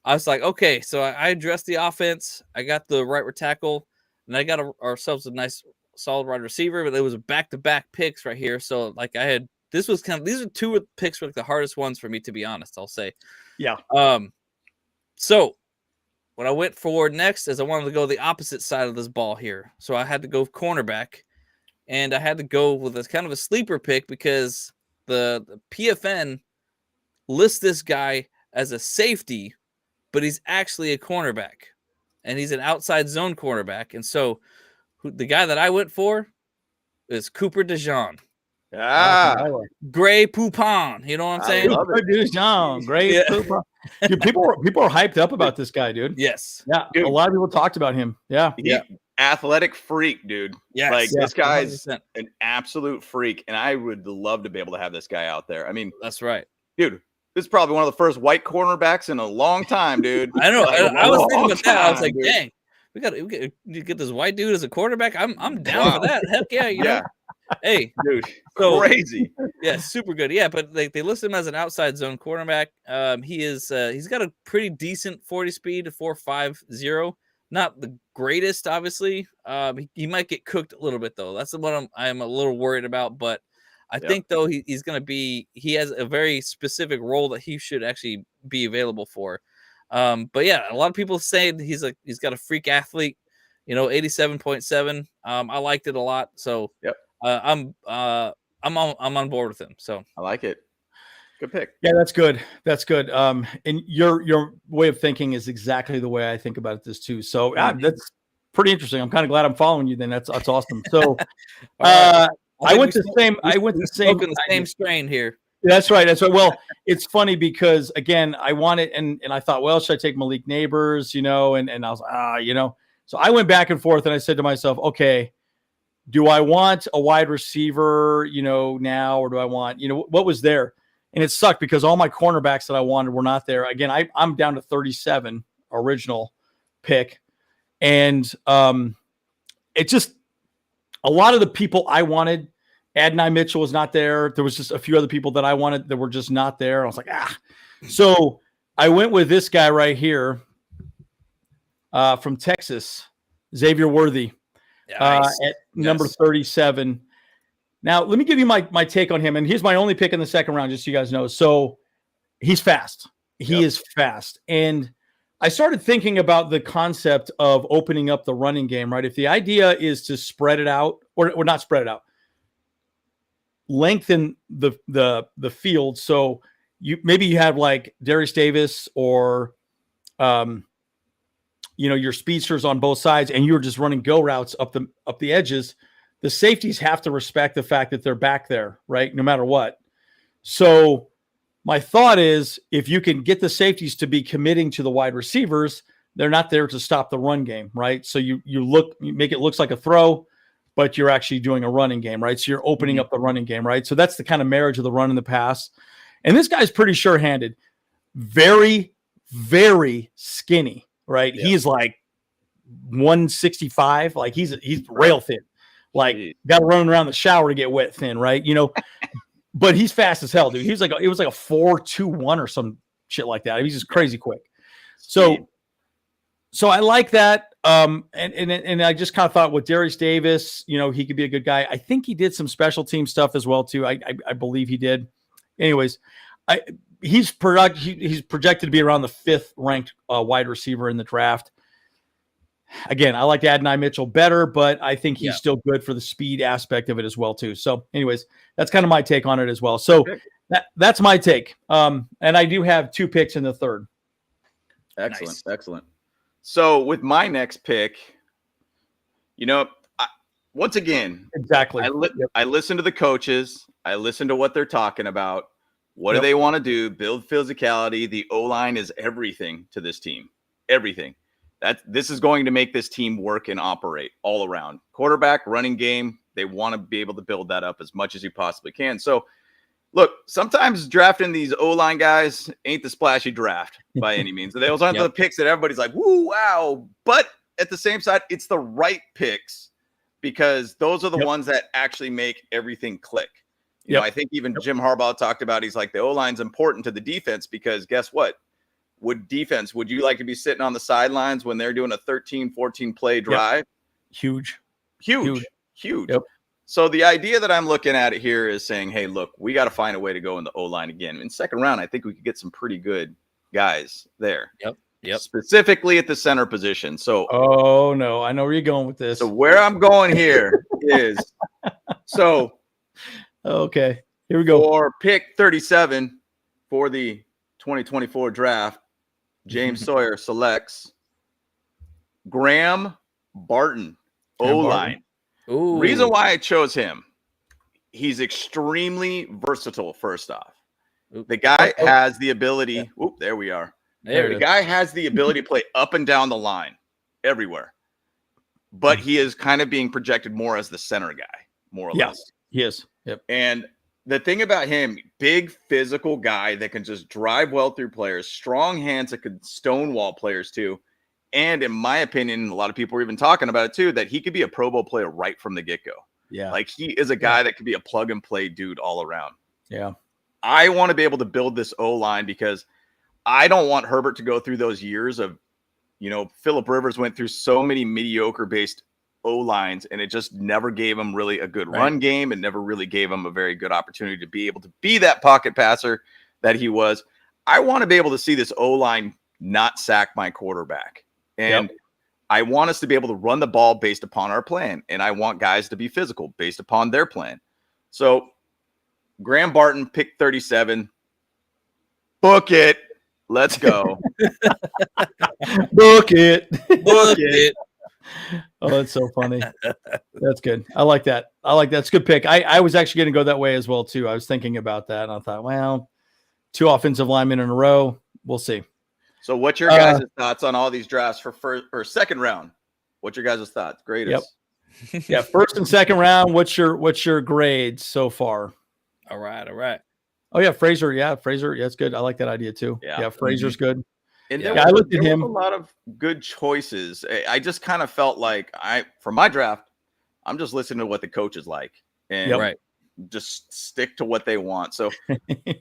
I was like, okay, so I addressed the offense. I got the right tackle, and I got ourselves a nice solid wide receiver. But it was a back-to-back picks right here. So like these are two of the picks were like the hardest ones for me, to be honest. I'll say. Yeah. So what I went for next is I wanted to go the opposite side of this ball here. So I had to go cornerback. And I had to go with a kind of a sleeper pick because the PFN lists this guy as a safety, but he's actually a cornerback. And he's an outside zone cornerback. And so the guy that I went for is Cooper DeJean. Gray Poupon. You know what I'm saying? Cooper DeJean. Gray Poupon. Dude, people are hyped up about this guy, dude. Yes. Yeah. Dude. A lot of people talked about him. Yeah. Athletic freak, dude. Yes. Like this guy's 100%. An absolute freak, and I would love to be able to have this guy out there. I mean, that's right, dude. This is probably one of the first white cornerbacks in a long time, dude. I know. Like, I was thinking about that. I was like, dang, we got to get this white dude as a quarterback. I'm down for that. Heck yeah, you know. Hey, dude, crazy. Yeah, super good. Yeah, but they list him as an outside zone cornerback. He's got a pretty decent 40 speed, 4.50. Not the greatest, obviously. He might get cooked a little bit though. That's what I'm a little worried about. But I think though he's going to be. He has a very specific role that he should actually be available for. But yeah, a lot of people say he's got a freak athlete. You know, 87.7. I liked it a lot. So I'm on board with him. So I like it. Good pick. Yeah, that's good. That's good. And your way of thinking is exactly the way I think about this too. So that's pretty interesting. I'm kind of glad I'm following you. Then that's awesome. So I went the same strain here. That's right. That's right. Well, it's funny because again, I wanted and I thought, well, should I take Malik Neighbors? You know, and I was you know. So I went back and forth, and I said to myself, okay, do I want a wide receiver? You know, now, or do I want what was there? And it sucked because all my cornerbacks that I wanted were not there. Again, I'm down to 37 original pick. And it just a lot of the people I wanted, Adonai Mitchell was not there. There was just a few other people that I wanted that were just not there. I was like, So I went with this guy right here from Texas, Xavier Worthy, at number 37. Now, let me give you my take on him. And here's my only pick in the second round, just so you guys know. So he's fast. He is fast. And I started thinking about the concept of opening up the running game, right? If the idea is to spread it out, or not spread it out, lengthen the field. So maybe you have like Darius Davis or your speedsters on both sides, and you're just running go routes up the edges. The safeties have to respect the fact that they're back there, right? No matter what. So my thought is if you can get the safeties to be committing to the wide receivers, they're not there to stop the run game, right? So you make it look like a throw, but you're actually doing a running game, right? So you're opening up the running game, right? So that's the kind of marriage of the run and the pass. And this guy's pretty sure-handed, very, very skinny, right? Yeah. He's like 165. Like he's rail thin. Like got to run around the shower to get wet thin, right? But he's fast as hell, dude. It was like a 4.21 or some shit like that. He's just crazy quick. So I like that. And I just kind of thought with Darius Davis, he could be a good guy. I think he did some special team stuff as well too. I believe he did. Anyways, he's projected to be around the 5th ranked wide receiver in the draft. Again, I like Adonai Mitchell better, but I think he's still good for the speed aspect of it as well too. So anyways, that's kind of my take on it as well. So that's my take. And I do have 2 picks in the 3rd. Excellent. Nice. Excellent. So with my next pick, once again, exactly. I listen to the coaches. I listen to what they're talking about. What do they want to do? Build physicality. The O-line is everything to this team. Everything. This is going to make this team work and operate all around. Quarterback, running game, they want to be able to build that up as much as you possibly can. So, look, sometimes drafting these O-line guys ain't the splashy draft by any means. Those aren't the picks that everybody's like, woo, wow. But at the same side, it's the right picks because those are the ones that actually make everything click. I think even Jim Harbaugh talked about, he's like, the O-line's important to the defense because guess what? Would you like to be sitting on the sidelines when they're doing a 13, 14 play drive? Huge. Yep. So the idea that I'm looking at it here is saying, hey, look, we got to find a way to go in the O-line again. In 2nd round, I think we could get some pretty good guys there. Yep. Specifically at the center position. So, oh no, I know where you're going with this. So where I'm going here is okay, here we go. For pick 37 for the 2024 draft, James Sawyer selects Graham Barton, O-line. Reason why I chose him, he's extremely versatile, first off. The guy has the ability. There we are. The guy has the ability to play up and down the line everywhere. But he is kind of being projected more as the center guy, more or less. Yes. Yep. And the thing about him, big physical guy that can just drive well through players, strong hands that could stonewall players too. And in my opinion, a lot of people are even talking about it too, that he could be a Pro Bowl player right from the get-go. Yeah. Like he is a guy that could be a plug and play dude all around. Yeah. I want to be able to build this O-line because I don't want Herbert to go through those years of, Phillip Rivers went through so many mediocre based O-lines and it just never gave him really a good run game and never really gave him a very good opportunity to be able to be that pocket passer that he was. I want to be able to see this O-line not sack my quarterback. And I want us to be able to run the ball based upon our plan. And I want guys to be physical based upon their plan. So Graham Barton, pick 37. Book it. Let's go. Book it. Oh, that's so funny. That's good. I like that. It's a good pick. I was actually going to go that way as well too. I was thinking about that and I thought, well, 2 offensive linemen in a row. We'll see. So what's your guys' thoughts on all these drafts for 2nd round? What's your guys' thoughts? Greatest. Yep. 1st and 2nd round. What's your grades so far? All right. Oh yeah, Fraser. Yeah, Fraser. Yeah, it's good. I like that idea too. Yeah, Fraser's good. And I looked at him. A lot of good choices. I just kind of felt like for my draft, I'm just listening to what the coaches like and just stick to what they want. So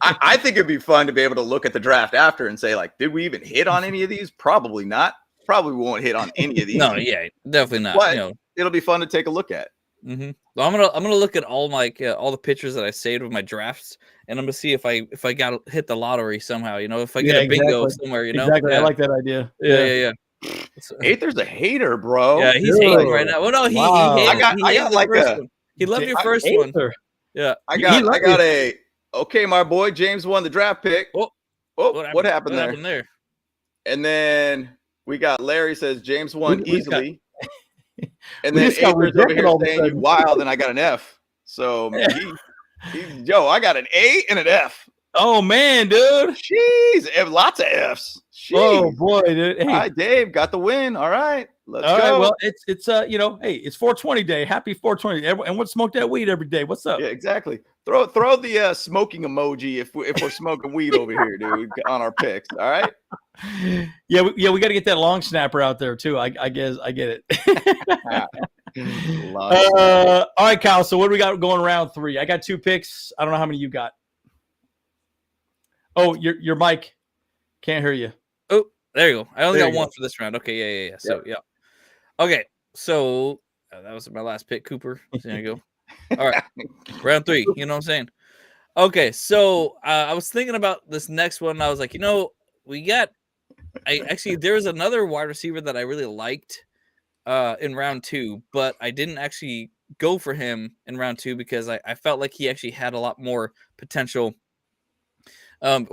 I think it'd be fun to be able to look at the draft after and say, like, did we even hit on any of these? Probably not. Probably won't hit on any of these. No, yeah, definitely not. But it'll be fun to take a look at. Mm-hmm. Well, I'm gonna look at all my all the pictures that I saved with my drafts, and I'm gonna see if I got hit the lottery somehow. If I get a bingo somewhere. Exactly. I like that idea. Yeah. Aether's a hater, bro. Yeah, he's hating right now. Well, no, he hated. He loved your first one. Yeah, I got a okay. My boy James won the draft pick. What happened there? And then we got Larry says James won easily. And then Aether's over here saying you wild, and I got an F. So I got an A and an F. Oh man, dude. Jeez, lots of F's. Jeez. Oh boy, dude. Hey. All right, Dave got the win. All right, let's go. All right, well, it's you know, hey, it's 420 day. Happy 420. Everyone smoke that weed every day. What's up? Yeah, exactly. Throw the smoking emoji if we're smoking weed over here, dude, on our picks. All right. Yeah, we got to get that long snapper out there too. I guess I get it. All right, Kyle. So what do we got going round 3? I got 2 picks. I don't know how many you got. Oh, your mic can't hear you. Oh, there you go. I only There got you one go. for this round. Okay, yeah. So yeah. Okay, so that was my last pick, Cooper. So there you go. All right, round 3. You know what I'm saying? Okay, so I was thinking about this next one. I was like, there was another wide receiver that I really liked in round 2, but I didn't actually go for him in round 2 because I felt like he actually had a lot more potential. I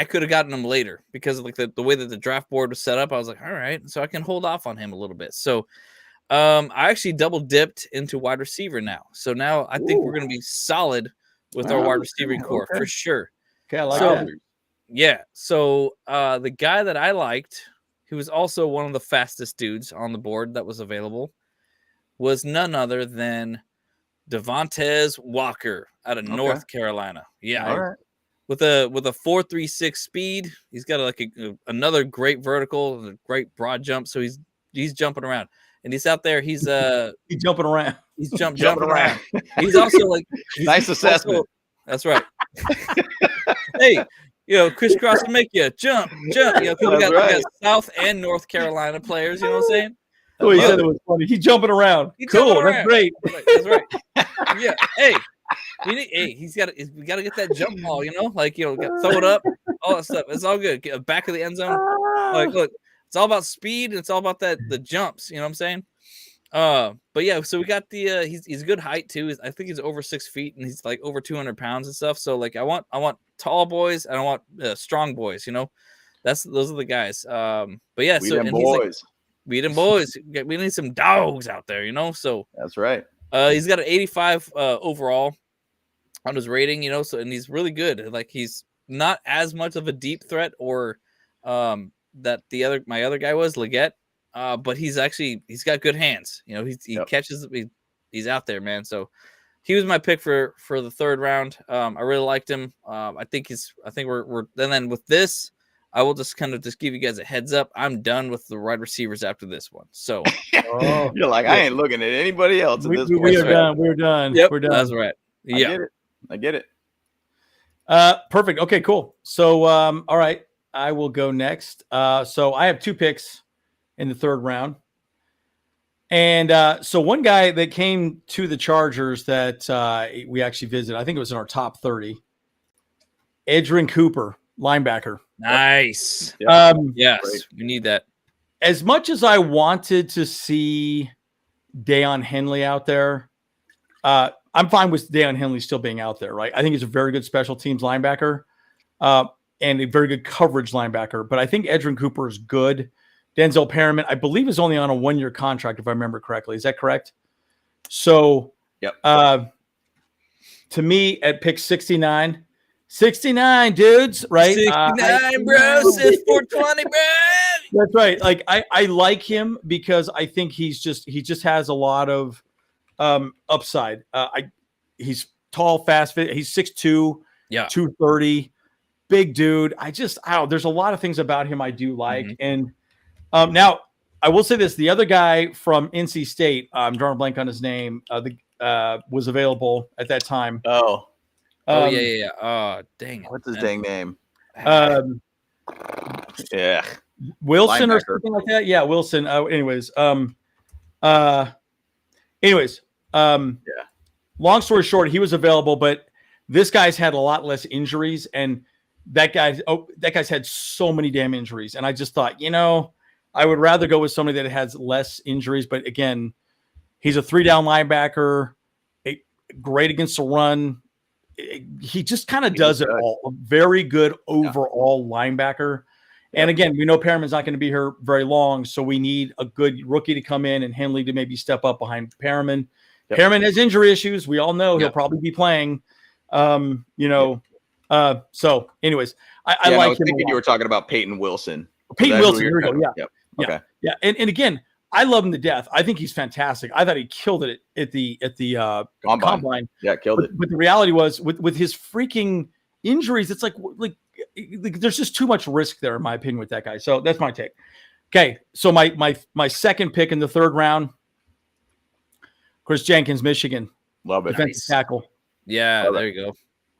could have gotten him later because of like the way that the draft board was set up. I was like, all right, so I can hold off on him a little bit. So I actually double dipped into wide receiver now. So now I think we're going to be solid with our wide receiving core for sure. Okay, I like So, that. Yeah. So the guy that I liked, who was also one of the fastest dudes on the board that was available, was none other than Devontae Walker out of North Carolina. Yeah. All right. With a 4.36 speed, he's got another great vertical, a great broad jump. So he's jumping around, and he's out there. He's jumping around. He's jumping around. He's also like nice assessment. That's right. Hey, crisscross will make you jump. We got South and North Carolina players. You know what I'm saying? Oh, he said it was funny. He's jumping around. Cool. That's great. That's right. Yeah. Hey. We got to get that jump ball, throw it up, all that stuff. It's all good. Get back of the end zone. Like, look, it's all about speed and it's all about the jumps. You know what I'm saying? But yeah, so we got the he's good height too. I think he's over 6 feet and he's like over 200 pounds and stuff. So like I want tall boys and I want strong boys. Those are the guys. But yeah, we them boys. We need some dogs out there. So that's right. He's got an 85 overall on his rating, so and he's really good. Like he's not as much of a deep threat or that my other guy was Leggett, but he's got good hands. He catches. He's out there, man. So he was my pick for the 3rd round. I really liked him. I think we're and then with this. I will just give you guys a heads up. I'm done with the wide receivers after this one. So you're like, I ain't looking at anybody else at this point. We are done. We're done. Yep, we're done. That's right. Yeah, I get it. Perfect. Okay, cool. So, all right, I will go next. So I have 2 picks in the 3rd round. And so one guy that came to the Chargers that we actually visited, I think it was in our top 30, Edgerrin Cooper, linebacker. Nice. Yep. Yes, Great. we need that. As much as I wanted to see Deion Henley out there, I'm fine with Deion Henley still being out there, right? I think he's a very good special teams linebacker and a very good coverage linebacker. But I think Edgerrin Cooper is good. Denzel Perriman, I believe, is only on a 1-year contract, if I remember correctly. Is that correct? So, yep. To me, at pick 69 dudes, right? 69, bro. Says 420, bro. That's right. Like I like him because I think he just has a lot of upside. He's tall, fast, fit. He's 6'2", 230, big dude. There's a lot of things about him I do like. And now I will say this: the other guy from NC State, I'm drawing a blank on his name, was available at that time. Oh, yeah. Oh, dang it. What's his dang name? Yeah. Wilson or something like that. Yeah, Wilson. Long story short, he was available, but this guy's had a lot less injuries, and that guy's had so many damn injuries. And I just thought, I would rather go with somebody that has less injuries. But again, he's a 3-down linebacker, great against the run. He just kind of does it all. A very good overall linebacker. And again, we know Perriman's not going to be here very long, so we need a good rookie to come in and Henley to maybe step up behind Perriman. Yep. Perriman has injury issues. We all know he'll probably be playing. So, anyways, I I like was him. thinking you were talking about Peyton Wilson. Peyton Wilson. Here we go. Yeah. Yep. Yeah. Okay. Yeah. And again, I love him to death. I think he's fantastic. I thought he killed it at the combine. Yeah, killed it. But the reality was with his freaking injuries, it's like there's just too much risk there, in my opinion, with that guy. So that's my take. Okay. So my second pick in the third round, Chris Jenkins, Michigan. Love it. Defensive tackle. Yeah, there you go.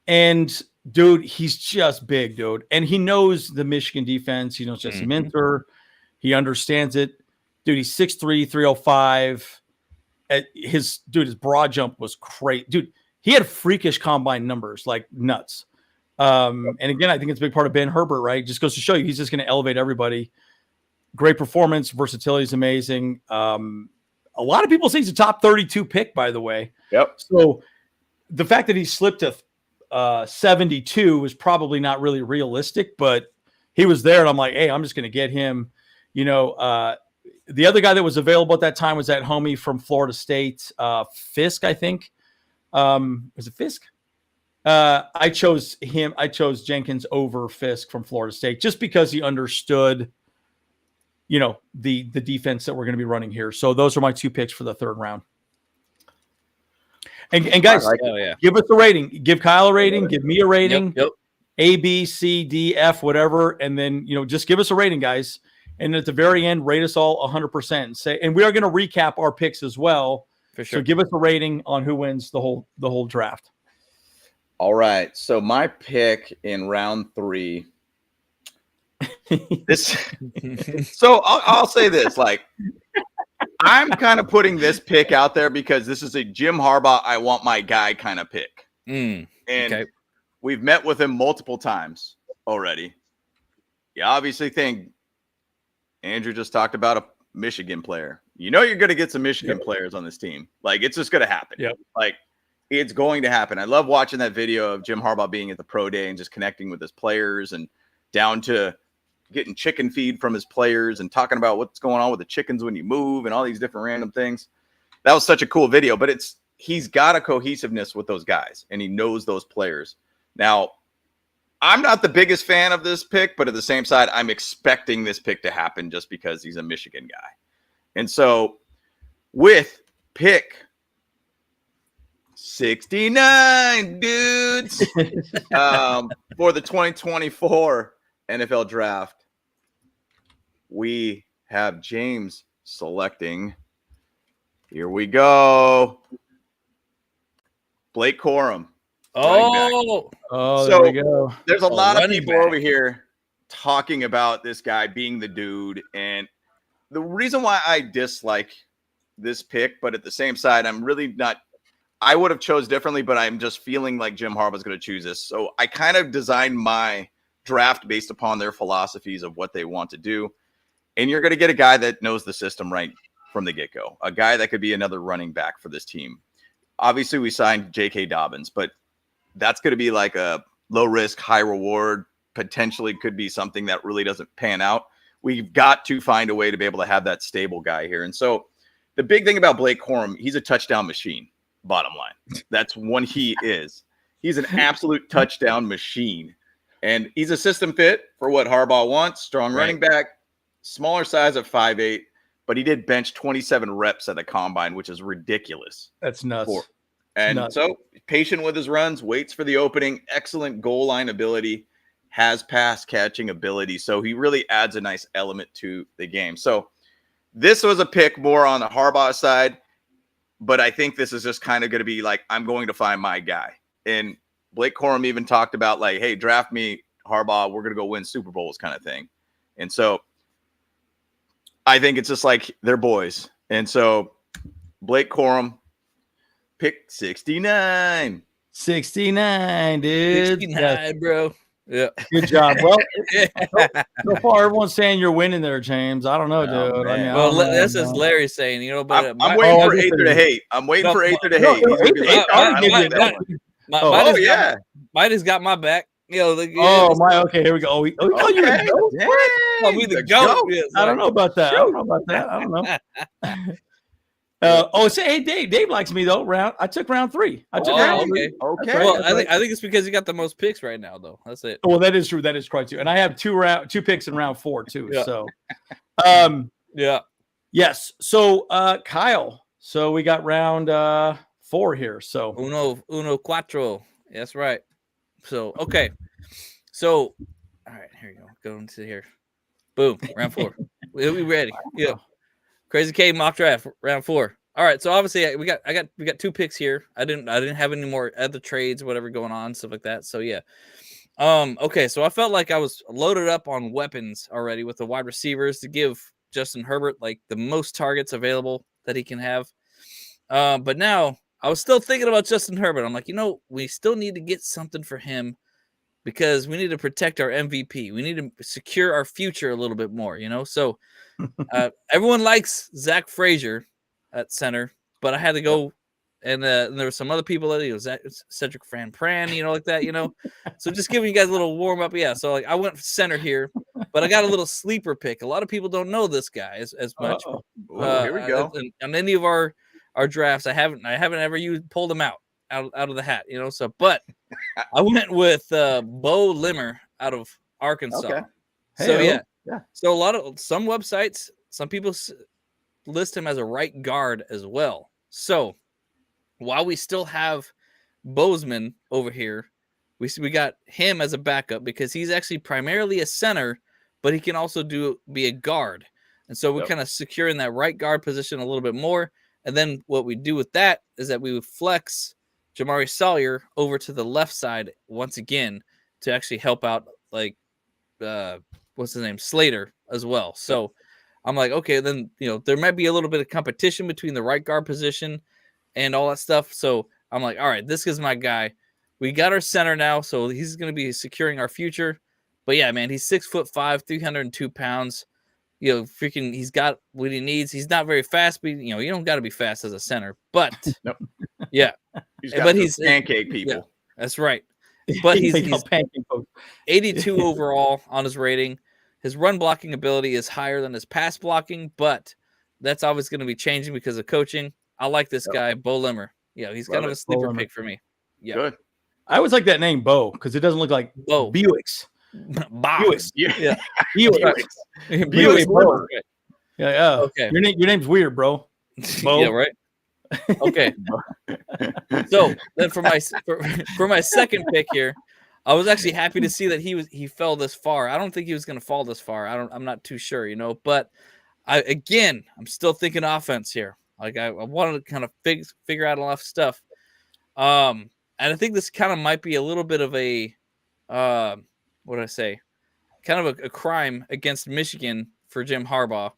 And dude, he's just big, dude. And he knows the Michigan defense. He knows Jesse Minter. He understands it. Dude, he's 6'3", 305. His broad jump was great. Dude, he had freakish combine numbers, like nuts. And again, I think it's a big part of Ben Herbert, right? Just goes to show you he's just going to elevate everybody. Great performance. Versatility is amazing. A lot of people say he's a top 32 pick, by the way. Yep. So the fact that he slipped to 72 was probably not really realistic, but he was there, and I'm like, hey, I'm just going to get him. The other guy that was available at that time was that homie from Florida State, Fisk, I think. Was it Fisk? I chose him. I chose Jenkins over Fisk from Florida State just because he understood, the defense that we're going to be running here. So those are my two picks for the third round. And guys, give us a rating. Give Kyle a rating. Give me a rating. Yep. A, B, C, D, F, whatever. And then, just give us a rating, guys. And at the very end, rate us all 100%. And we are going to recap our picks as well. For sure. So give us a rating on who wins the whole draft. All right. So my pick in round 3. So I'll say this, I'm kind of putting this pick out there because this is a Jim Harbaugh, I want my guy kind of pick. And we've met with him multiple times already. You obviously think Andrew just talked about a Michigan player. You're going to get some Michigan players on this team. It's just going to happen. Yep. It's going to happen. I love watching that video of Jim Harbaugh being at the pro day and just connecting with his players and down to getting chicken feed from his players and talking about what's going on with the chickens when you move and all these different random things. That was such a cool video, but he's got a cohesiveness with those guys and he knows those players. Now, I'm not the biggest fan of this pick, but at the same side, I'm expecting this pick to happen just because he's a Michigan guy. And so with pick 69, dudes, for the 2024 NFL draft, we have James selecting. Here we go. Blake Corum. Oh, there we go. There's a lot of people over here talking about this guy being the dude. And the reason why I dislike this pick, but at the same side, I'm really not. I would have chose differently, but I'm just feeling like Jim Harbaugh is going to choose this. So I kind of designed my draft based upon their philosophies of what they want to do. And you're going to get a guy that knows the system right from the get-go, a guy that could be another running back for this team. Obviously, we signed J.K. Dobbins, but that's going to be like a low risk, high reward, potentially could be something that really doesn't pan out. We've got to find a way to be able to have that stable guy here. And so the big thing about Blake Corum, he's a touchdown machine, bottom line. That's what he is. He's an absolute touchdown machine. And he's a system fit for what Harbaugh wants. Strong running back, smaller size of 5'8", but he did bench 27 reps at the combine, which is ridiculous. That's nuts. So patient with his runs, waits for the opening, excellent goal line ability, has pass catching ability. So he really adds a nice element to the game. So this was a pick more on the Harbaugh side, but I think this is just kind of going to be like, I'm going to find my guy. And Blake Corum even talked about hey, draft me, Harbaugh, we're going to go win Super Bowls kind of thing. And so I think it's just like they're boys. And so Blake Corum, pick 69. 69, dude. 69, bro. Yeah. Good job. Well, so far everyone's saying you're winning there, James. I don't know, dude. I mean, this is Larry saying, but I'm waiting for Aether to hate. I'm waiting for Aether to hate. Mine has got my back. Okay, here we go. You're the GOAT. I don't know about that. I don't know. Hey, Dave likes me though. I took round 3. I took round 3. Okay. Right, Well, I think it's because you got the most picks right now, though. That's it. Well, that is true. That is quite true. And I have 2 picks in round 4 too. Yeah. So, Yeah. yes. So, Kyle. So we got round 4 here. So Uno cuatro. That's right. So okay. So all right, here you go. Go into here. Boom. Round 4. We ready. Yeah. Crazy K mock draft round 4. All right. So obviously we got 2 picks here. I didn't have any more other trades, whatever going on, stuff like that. So yeah. Okay. So I felt like I was loaded up on weapons already with the wide receivers to give Justin Herbert like the most targets available that he can have. But now I was still thinking about Justin Herbert. I'm like, we still need to get something for him because we need to protect our MVP. We need to secure our future a little bit more, So everyone likes Zach Frazier at center, but I had to go, and there were some other people that Cedric Fran Pran, like that, So just giving you guys a little warm up, yeah. So like I went center here, but I got a little sleeper pick. A lot of people don't know this guy as much. Here we go. On any of our drafts, I haven't ever pulled him out of the hat, So, but I went with Bo Limmer out of Arkansas. Okay. So yeah. So some websites, some people list him as a right guard as well. So while we still have Bozeman over here, we got him as a backup because he's actually primarily a center, but he can also be a guard. And so we're kind of securing that right guard position a little bit more. And then what we do with that is that we would flex Jamari Sawyer over to the left side once again to actually help out like what's his name, Slater as well. So I'm like, okay, then there might be a little bit of competition between the right guard position and all that stuff. So I'm like, all right, this is my guy. We got our center now, so he's going to be securing our future. But yeah, man, he's 6'5", 302 pounds. He's got what he needs. He's not very fast, but you don't got to be fast as a center. But yeah, he's pancake people. Yeah, that's right. But he's 82 overall on his rating. His run blocking ability is higher than his pass blocking, but that's always going to be changing because of coaching. I like this guy, Bo Limmer. Yeah, he's kind of a sleeper pick for me. Yeah, good. I always like that name, Bo, because it doesn't look like Bo Buicks. Buicks. Yeah. Buicks. Buicks. Yeah. Okay. Your name's weird, bro. Bo. Yeah, right. Okay. So then for my second pick here, I was actually happy to see that he fell this far. I don't think he was going to fall this far. I'm not too sure, but I'm still thinking offense here. Like I wanted to kind of figure out enough stuff. And I think this kind of might be a little bit of a what did I say? Kind of a crime against Michigan for Jim Harbaugh.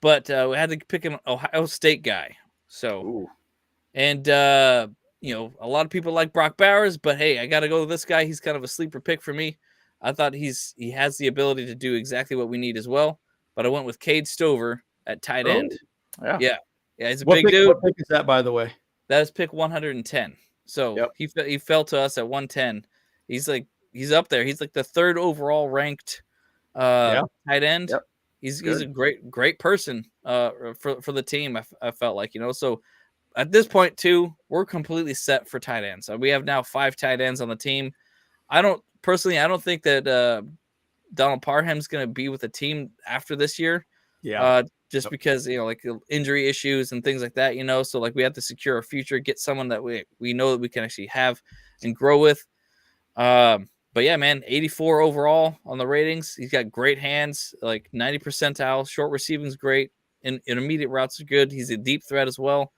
But we had to pick an Ohio State guy. So, and a lot of people like Brock Bowers, but hey, I got to go with this guy. He's kind of a sleeper pick for me. I thought he has the ability to do exactly what we need as well. But I went with Cade Stover at tight end. Yeah, he's a big dude. What pick is that, by the way? That is pick 110. So he fell to us at 110. He's up there. He's like the 3rd overall ranked tight end. Yep. He's a great person for the team. I felt like, so at this point too, we're completely set for tight ends. We have now 5 tight ends on the team. I don't think that Donald Parham's going to be with the team after this year. Yeah. Just because, like injury issues and things like that, so like we have to secure our future, get someone that we know that we can actually have and grow with. But yeah, man, 84 overall on the ratings. He's got great hands, like 90 percentile. Short receiving is great. Intermediate routes are good. He's a deep threat as well.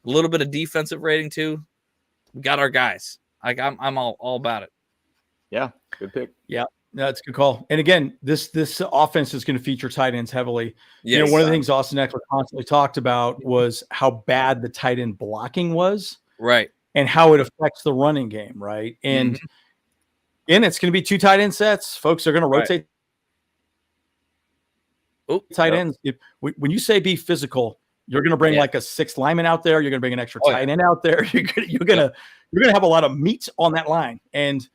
A little bit of defensive rating too. We got our guys. I'm all about it. Yeah, good pick. Yeah, that's a good call. And again, this offense is going to feature tight ends heavily. Yes. One of the things Austin Eckler constantly talked about was how bad the tight end blocking was, right, and how it affects the running game, right, and. Mm-hmm. And it's going to be 2 tight end sets. Folks are going to rotate tight ends. When you say be physical, you're going to bring like a 6th lineman out there. You're going to bring an extra tight end out there. You're going to have a lot of meat on that line, and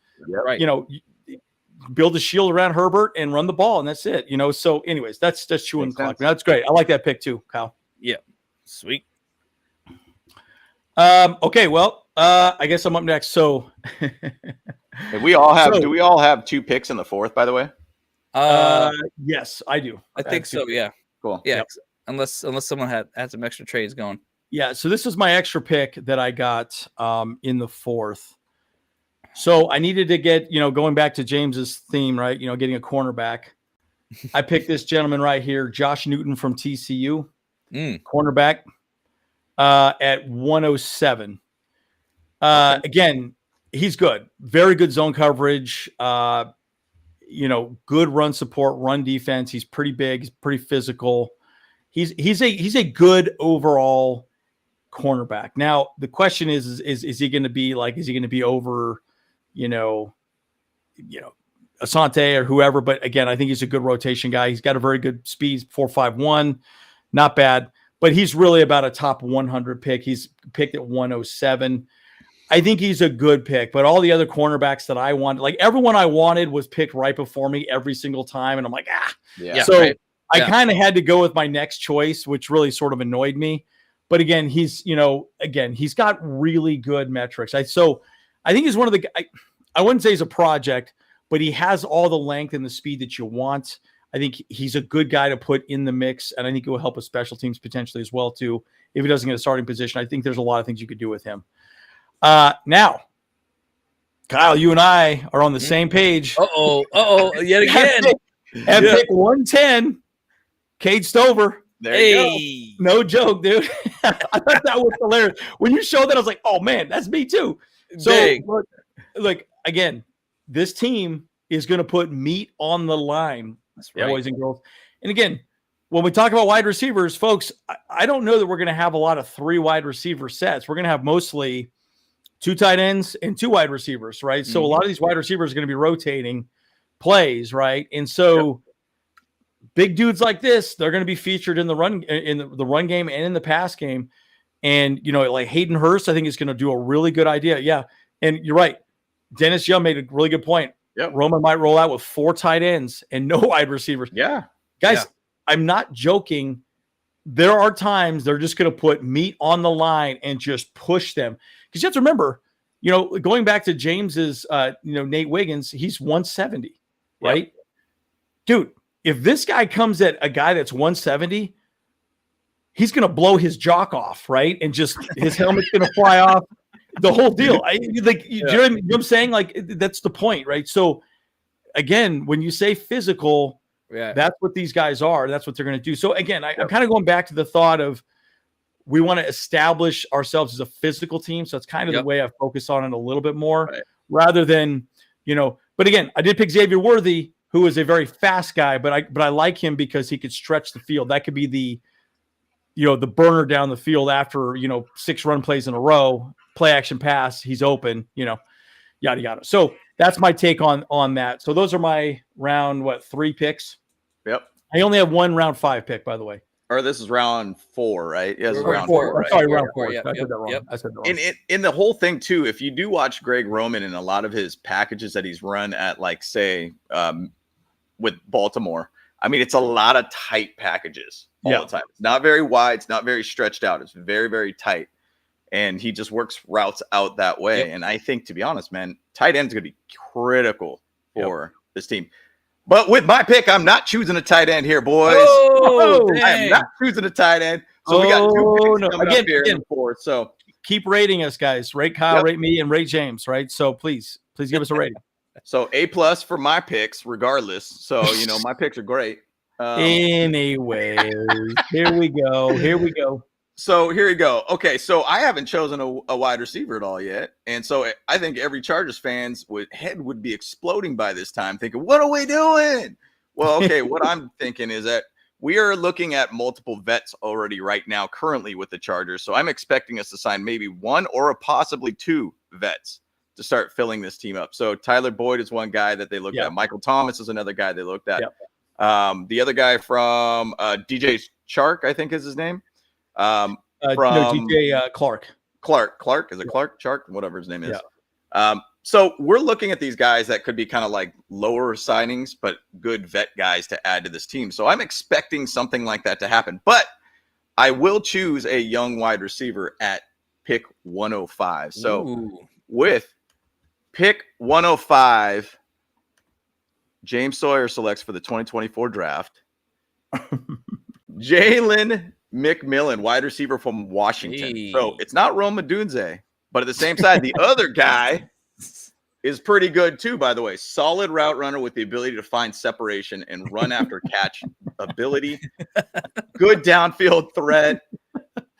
build a shield around Herbert and run the ball, and that's it. So, anyways, that's chewing the clock. That's great. I like that pick too, Kyle. Yeah, sweet. Okay, well, I guess I'm up next. So Do we all have So- 2 picks in the 4th, by the way? yes, I do. I think so. Yeah. Cool. Yeah. Yep. Unless someone had some extra trades going. Yeah, so this is my extra pick that I got in the 4th. So I needed to get, going back to James's theme, right? Getting a cornerback. I picked this gentleman right here, Josh Newton from TCU, cornerback at 107. Again, he's good. Very good zone coverage. Good run support, run defense. He's pretty big. He's pretty physical. He's a good overall cornerback. Now the question is he going to be over, Asante or whoever? But again, I think he's a good rotation guy. He's got a very good speed, 4.51, not bad. But he's really about a top 100 pick. He's picked at 107. I think he's a good pick. But all the other cornerbacks that I wanted, like everyone I wanted, was picked right before me every single time, and I'm like, Yeah. So right. I Yeah. kind of had to go with my next choice, which really sort of annoyed me. But again, he's got really good metrics. I think he's one of the. I wouldn't say he's a project, but he has all the length and the speed that you want. I think he's a good guy to put in the mix, and I think it will help with special teams potentially as well too. If he doesn't get a starting position, I think there's a lot of things you could do with him. Now, Kyle, you and I are on the same page. Yet again. At pick 110, Cade Stover. There you go. No joke, dude. I thought that was hilarious. When you showed that, I was like, oh, man, that's me too. So, look, again, this team is going to put meat on the line, boys and girls. And again, when we talk about wide receivers, folks, I don't know that we're going to have a lot of 3 wide receiver sets. We're going to have mostly 2 tight ends and 2 wide receivers, right? So a lot of these wide receivers are going to be rotating plays, right? And so big dudes like this, they're going to be featured in the run game and in the pass game. And like Hayden Hurst, I think is going to do a really good idea. Yeah, and you're right. Dennis Young made a really good point. Yep. Roman might roll out with 4 tight ends and no wide receivers. Yeah, guys, I'm not joking. There are times they're just going to put meat on the line and just push them. Because you have to remember, going back to James's, Nate Wiggins, he's 170, right? Dude, if this guy comes at a guy that's 170, he's going to blow his jock off, right? And just his helmet's going to fly off. The whole deal. You know what I'm saying? Like, that's the point, right? So, again, when you say physical, that's what these guys are. That's what they're going to do. So, again, I'm kind of going back to the thought of we want to establish ourselves as a physical team. So, it's kind of the way I focus on it a little bit more rather than, but again, I did pick Xavier Worthy, who is a very fast guy, but I like him because he could stretch the field. That could be the burner down the field after, 6 run plays in a row. Play action pass, he's open, yada yada. So that's my take on that. So those are my round 3 picks. Yep. I only have 1 round 5 pick, by the way. Or this is round 4, right? Yes, Round round 4. Right? Sorry, round 4. Yep, I said that wrong. yep. I said that wrong. In the whole thing too, if you do watch Greg Roman and a lot of his packages that he's run at, like say, with Baltimore, I mean, it's a lot of tight packages all the time. It's not very wide. It's not very stretched out. It's very, very tight. And he just works routes out that way. Yep. And I think, to be honest, man, tight end is going to be critical for this team. But with my pick, I'm not choosing a tight end here, boys. I am not choosing a tight end. So we got 2 picks coming up here in the 4th. So keep rating us, guys. Rate Kyle, rate me, and rate James, right? So please give us a rating. So A+ for my picks, regardless. So, my picks are great. Anyway, here we go. So here we go. Okay, so I haven't chosen a wide receiver at all yet. And so I think every Chargers fans would be exploding by this time thinking, what are we doing? Well, okay, what I'm thinking is that we are looking at multiple vets already right now currently with the Chargers. So I'm expecting us to sign maybe 1 or possibly 2 vets to start filling this team up. So Tyler Boyd is one guy that they looked at. Michael Thomas is another guy they looked at. The other guy from DJ Chark, I think is his name. DJ Clark. Clark is it Clark? Chark, whatever his name is. So we're looking at these guys that could be kind of like lower signings, but good vet guys to add to this team. So I'm expecting something like that to happen. But I will choose a young wide receiver at pick 105. So Ooh. with pick 105, James Sawyer selects for the 2024 draft Jalen McMillan, wide receiver from Washington. Hey. So it's not Rome Odunze, but at the same side, the other guy is pretty good too, by the way. Solid route runner with the ability to find separation and run after catch ability. Good downfield threat.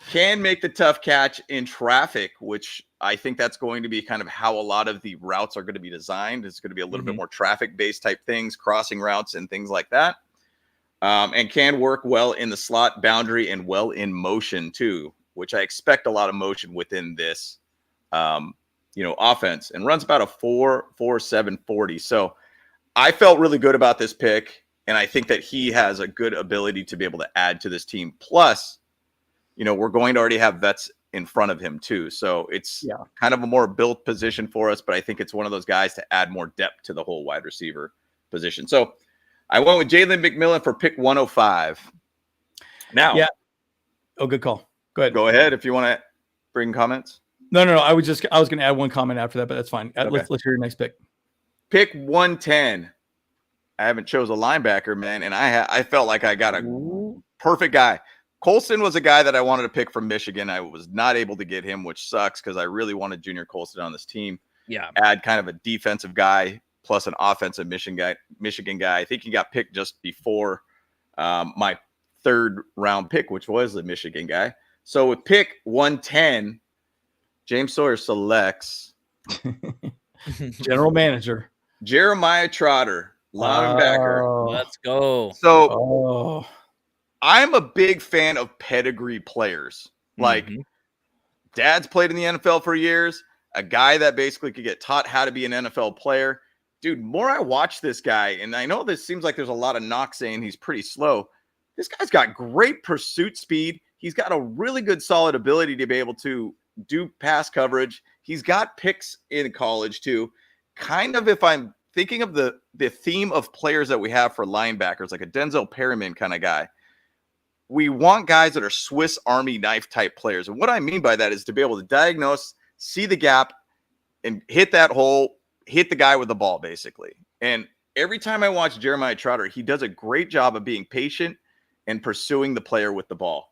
Can make the tough catch in traffic, which I think that's going to be kind of how a lot of the routes are going to be designed. It's going to be a little bit more traffic-based type things, crossing routes and things like that. And can work well in the slot boundary and well in motion too, which I expect a lot of motion within this, offense, and runs about a 4.47 40. So I felt really good about this pick, and I think that he has a good ability to be able to add to this team. Plus, we're going to already have vets in front of him too. So it's kind of a more built position for us, but I think it's one of those guys to add more depth to the whole wide receiver position. So I went with Jalen McMillan for pick 105. Now, good call. Go ahead. Go ahead if you want to bring comments. No. I was going to add one comment after that, but that's fine. Okay. Let's hear your next pick. Pick 110. I haven't chose a linebacker, man, and I felt like I got a perfect guy. Colston was a guy that I wanted to pick from Michigan. I was not able to get him, which sucks because I really wanted Junior Colston on this team. Yeah. Add kind of a defensive guy plus an offensive Michigan guy. I think he got picked just before my third round pick, which was the Michigan guy. So with pick 110, James Sawyer selects general manager Jeremiah Trotter, linebacker. Oh. Let's go. So I'm a big fan of pedigree players. Like dad's played in the NFL for years, a guy that basically could get taught how to be an NFL player. Dude, more I watch this guy, and I know this seems like there's a lot of knocks saying he's pretty slow. This guy's got great pursuit speed. He's got a really good, solid ability to be able to do pass coverage. He's got picks in college too. Kind of if I'm thinking of the theme of players that we have for linebackers, like a Denzel Perryman kind of guy. We want guys that are Swiss Army knife type players. And what I mean by that is to be able to diagnose, see the gap, and hit that hole, hit the guy with the ball, basically. And every time I watch Jeremiah Trotter, he does a great job of being patient and pursuing the player with the ball.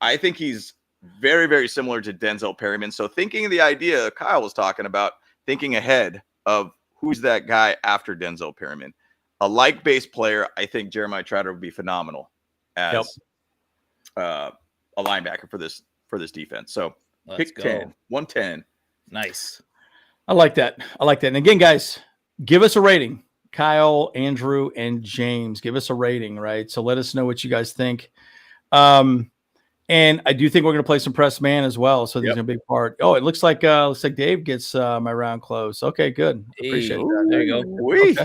I think he's very, very similar to Denzel Perryman. So thinking of the idea Kyle was talking about, thinking ahead of who's that guy after Denzel Perryman, a like-based player, I think Jeremiah Trotter would be phenomenal as a linebacker for this defense. So pick 10, 110. Nice. I like that. And again, guys, give us a rating. Kyle, Andrew, and James, give us a rating, right? So let us know what you guys think. And I do think we're going to play some press man as well. So there's a big part. Oh, it looks like Dave gets my round close. Okay, good. Appreciate that. There you go. Okay.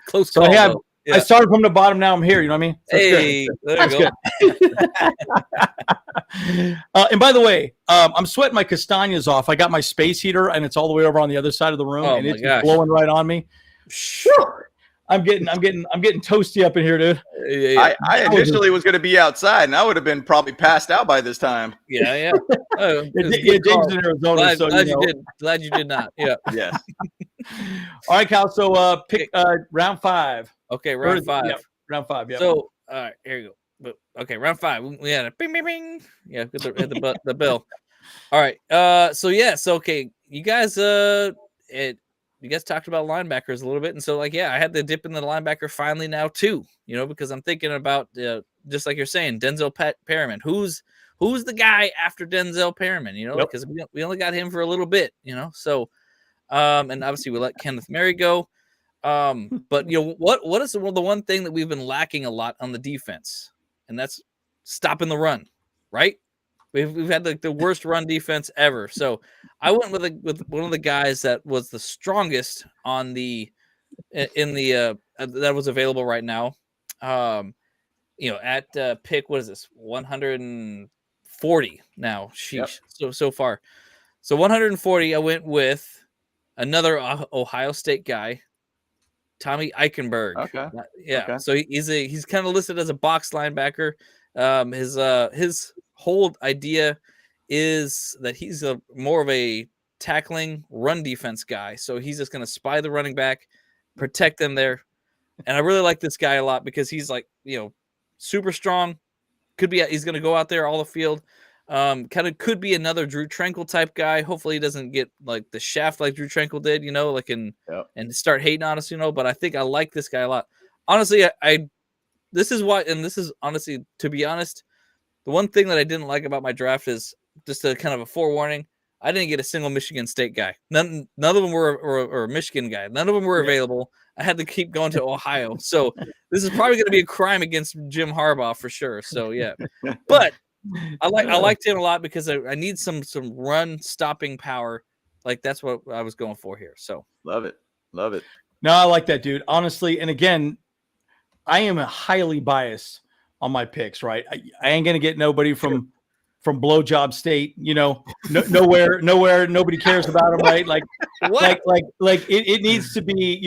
Close so call. I started from the bottom. Now I'm here. You know what I mean? That's there you go. And by the way, I'm sweating my castañas off. I got my space heater, and it's all the way over on the other side of the room, and it's blowing right on me. I'm getting toasty up in here, dude. I initially was going to be outside, and I would have been probably passed out by this time. Yeah. Oh, James in Arizona. Glad you did not. Yeah. Yes. All right, Kyle. So pick round 5. Okay, round 5. Yeah, round 5. Yeah. So all right, here you go. Okay, round 5. We had a bing, bing, bing. Yeah, hit the bell. All right. So okay, you guys you guys talked about linebackers a little bit. And so I had to dip in the linebacker finally now too, because I'm thinking about just like you're saying, Denzel Perryman. Who's the guy after Denzel Perryman, because we only got him for a little bit, so and obviously we let Kenneth Murray go. But what is the one thing that we've been lacking a lot on the defense? And that's stopping the run, right? We've had the worst run defense ever. So I went with one of the guys that was the strongest on that was available right now. At pick, what is this? 140 now. Sheesh. Yep. So far. So 140, I went with another Ohio State guy, Tommy Eichenberg. Okay. Yeah. Okay. So he's kind of listed as a box linebacker. His whole idea is that he's a more of a tackling run defense guy. So he's just going to spy the running back, protect them there. And I really like this guy a lot because he's like, super strong. He's going to go out there all the field. Kind of could be another Drew Tranquil type guy. Hopefully he doesn't get like the shaft like Drew Tranquil did, and start hating on us, but I think I like this guy a lot. Honestly, this is why, and this is honestly, to be honest, the one thing that I didn't like about my draft is just a kind of a forewarning. I didn't get a single Michigan State guy. None of them were or a Michigan guy. None of them were available. I had to keep going to Ohio. So this is probably going to be a crime against Jim Harbaugh for sure. So yeah, but I liked him a lot because I need some run stopping power. Like that's what I was going for here. So love it. No, I like that, dude. Honestly, and again, I am highly biased on my picks. Right, I ain't gonna get nobody from blowjob state. Nowhere. Nobody cares about them. Right, like it needs to be.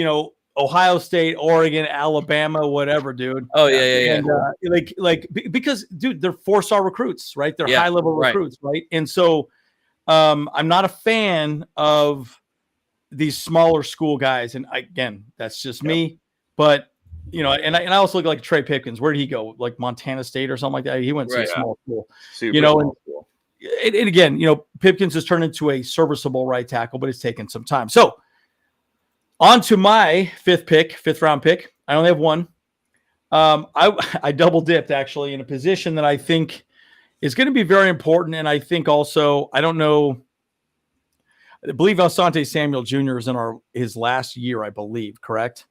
Ohio State, Oregon, Alabama, whatever, dude. Oh yeah. And, because, dude, they're 4-star recruits, right? They're high-level recruits, right? And so, I'm not a fan of these smaller school guys. And again, that's just me. But and I also look like Trey Pipkins. Where did he go? Like Montana State or something like that. He went to a small school. Super small school. And again, Pipkins has turned into a serviceable right tackle, but it's taken some time. So. On to my fifth round pick. I only have one. I double dipped actually in a position that I think is going to be very important. And I think also, I don't know, I believe Asante Samuel Jr. is in his last year, I believe, correct?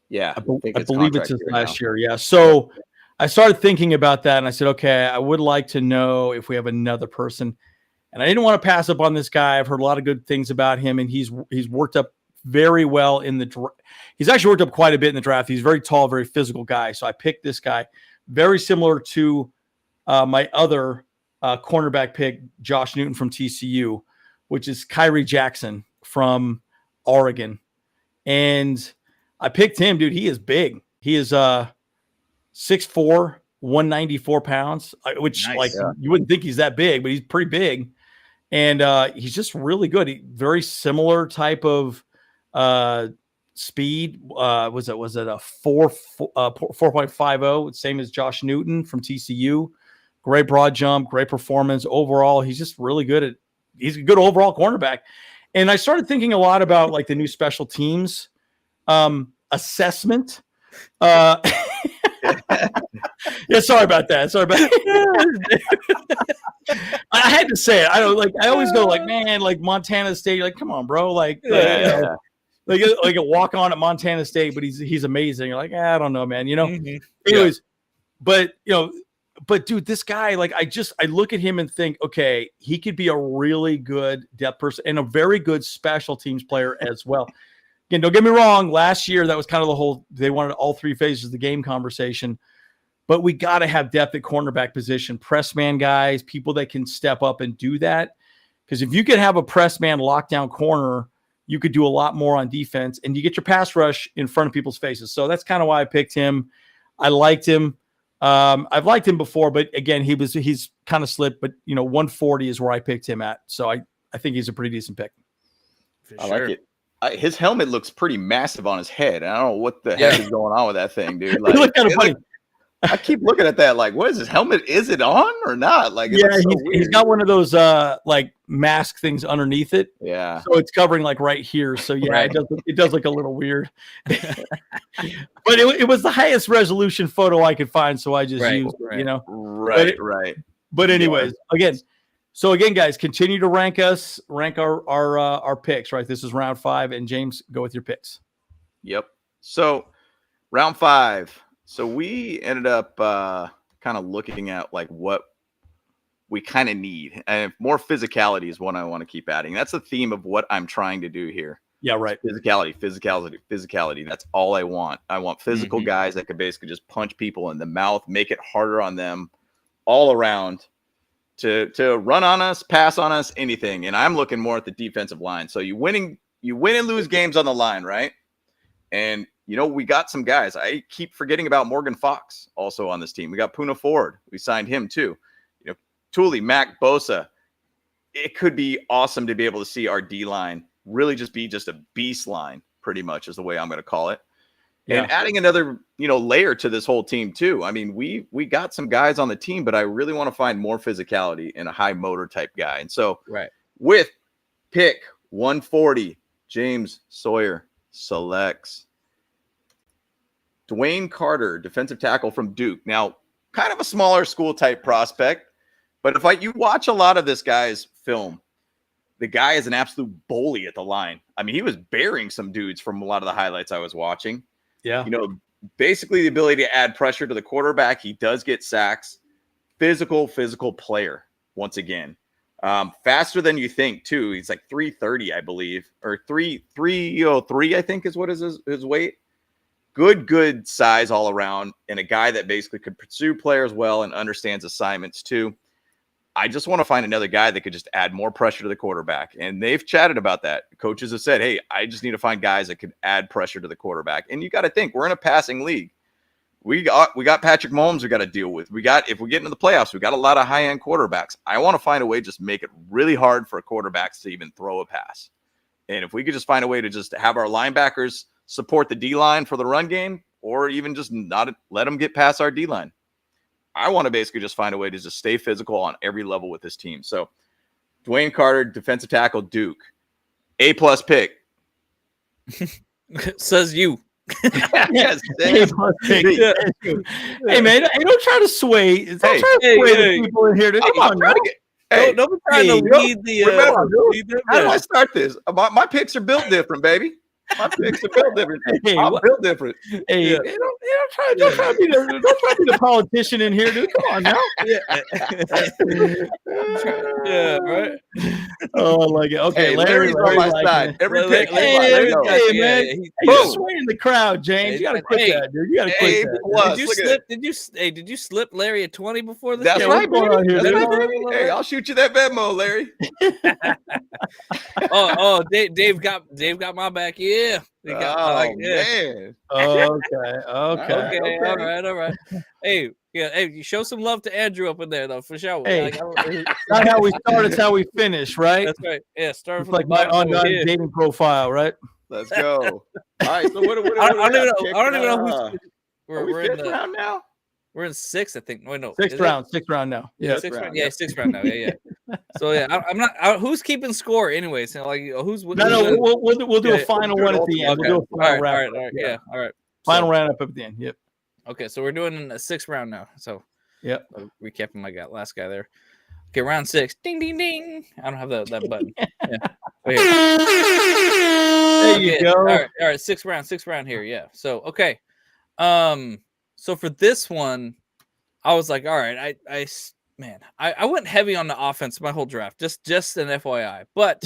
Yeah. I believe it's his last year. Yeah. So I started thinking about that and I said, okay, I would like to know if we have another person. And I didn't want to pass up on this guy. I've heard a lot of good things about him and he's worked up very well in the draft. He's actually worked up quite a bit in the draft. He's very tall, very physical guy. So I picked this guy, very similar to my other cornerback pick, Josh Newton from TCU, which is Kyrie Jackson from Oregon. And I picked him, dude. He is big. He is 6'4", 194 pounds, which you wouldn't think he's that big, but he's pretty big. And he's just really good. Very similar type of speed. Was it a 4.50, same as Josh Newton from TCU. Great broad jump, great performance overall. He's just really good he's a good overall cornerback. And I started thinking a lot about like the new special teams assessment. Yeah, sorry about that. I had to say it. I always go like, man, like Montana State, like, come on, bro. Like, like a walk on at Montana State, but he's amazing. You're like, I don't know, man. Anyways, but dude, this guy, like, I look at him and think, okay, he could be a really good depth person and a very good special teams player as well. Again, don't get me wrong. Last year, that was kind of they wanted all three phases of the game conversation, but we got to have depth at cornerback position, press man guys, people that can step up and do that. Because if you could have a press man lockdown corner, you could do a lot more on defense and you get your pass rush in front of people's faces. So that's kind of why I picked him. I liked him. I've liked him before, but again, he's kind of slipped, but 140 is where I picked him at. So I think he's a pretty decent pick. I like it. His helmet looks pretty massive on his head. I don't know what the heck is going on with that thing, dude. Like, it looked kind of funny. I keep looking at that. Like, what is his helmet? Is it on or not? Like, he's got one of those like mask things underneath it. Yeah. So it's covering like right here. So yeah, right. It does look a little weird. But it was the highest resolution photo I could find, so I just used it. Right. But anyways, again, guys, continue to rank our picks. Right, this is round 5, and James, go with your picks. Yep. So round 5. So we ended up kind of looking at like what we kind of need, and more physicality is what I want to keep adding. That's the theme of what I'm trying to do here. Yeah, right. Physicality. That's all I want. I want physical guys that could basically just punch people in the mouth, make it harder on them all around to run on us, pass on us, anything. And I'm looking more at the defensive line. So you win and lose games on the line, right? And we got some guys. I keep forgetting about Morgan Fox also on this team. We got Puna Ford. We signed him too. Thule, Mac, Bosa, it could be awesome to be able to see our D-line really just be just a beast line, pretty much is the way I'm going to call it. Yeah. And adding another, layer to this whole team too. I mean, we got some guys on the team, but I really want to find more physicality in a high motor type guy. And so with pick 140, James Sawyer selects Dwayne Carter, defensive tackle from Duke. Now, kind of a smaller school type prospect, but if you watch a lot of this guy's film, the guy is an absolute bully at the line. I mean, he was burying some dudes from a lot of the highlights I was watching. Yeah. Basically the ability to add pressure to the quarterback. He does get sacks. Physical player once again. Faster than you think too. He's like 330, I believe, or 303, I think is what is his weight. Good size all around, and a guy that basically could pursue players well and understands assignments too. I just want to find another guy that could just add more pressure to the quarterback. And they've chatted about that. Coaches have said, hey, I just need to find guys that could add pressure to the quarterback. And you got to think, we're in a passing league. We got Patrick Mahomes we got to deal with. If we get into the playoffs, we got a lot of high-end quarterbacks. I want to find a way to just make it really hard for quarterbacks to even throw a pass. And if we could just find a way to just have our linebackers support the D-line for the run game, or even just not let them get past our D-line. I want to basically just find a way to just stay physical on every level with this team. So Dwayne Carter, defensive tackle, Duke, A+ pick. Says you. Yes, A+ pick. Yeah. Hey man, don't try to sway. Don't try to sway the people in here. Dude. Come on, man. Don't be trying to lead the. How do I start this? My picks are built different, baby. My picks are built different. I'm built different. Hey, don't try to be the politician in here, dude. Come on now. Yeah, right. Oh, I like it. Okay, hey, Larry's on my side. Every pick. Hey, man. You're Boom. swaying the crowd, James. You got to quit that, dude. You got to quit that. Did you slip Larry a 20 before this? That's right, going on here, That's dude? right, baby. Hey, I'll shoot you that Venmo, Larry. Dave got my back. Yeah. Man. Okay. All right. Hey, you show some love to Andrew up in there, though, for sure. Hey, not how we start, it's how we finish, right? That's right. Yeah, start from like my online dating profile, right? Let's go. All right. So what I don't even know who's. We're in fifth round now. We're in 6, I think. Wait, no, sixth round now. Yeah, sixth round now. Yeah. So yeah, I'm not. Who's keeping score, anyways? So, like, who's? We'll do a final one at the end. Okay. We'll do a final round. All right. Yeah. All right. Final round up at the end. Yep. Okay, so we're doing a 6th round now. So yep. Recapping my last guy there. Okay, round 6. Ding ding ding. I don't have that button. Yeah. Right there you go. All right. 6th round here. Yeah. So okay. So for this one, I was like, all right, I went heavy on the offense my whole draft, just an FYI. But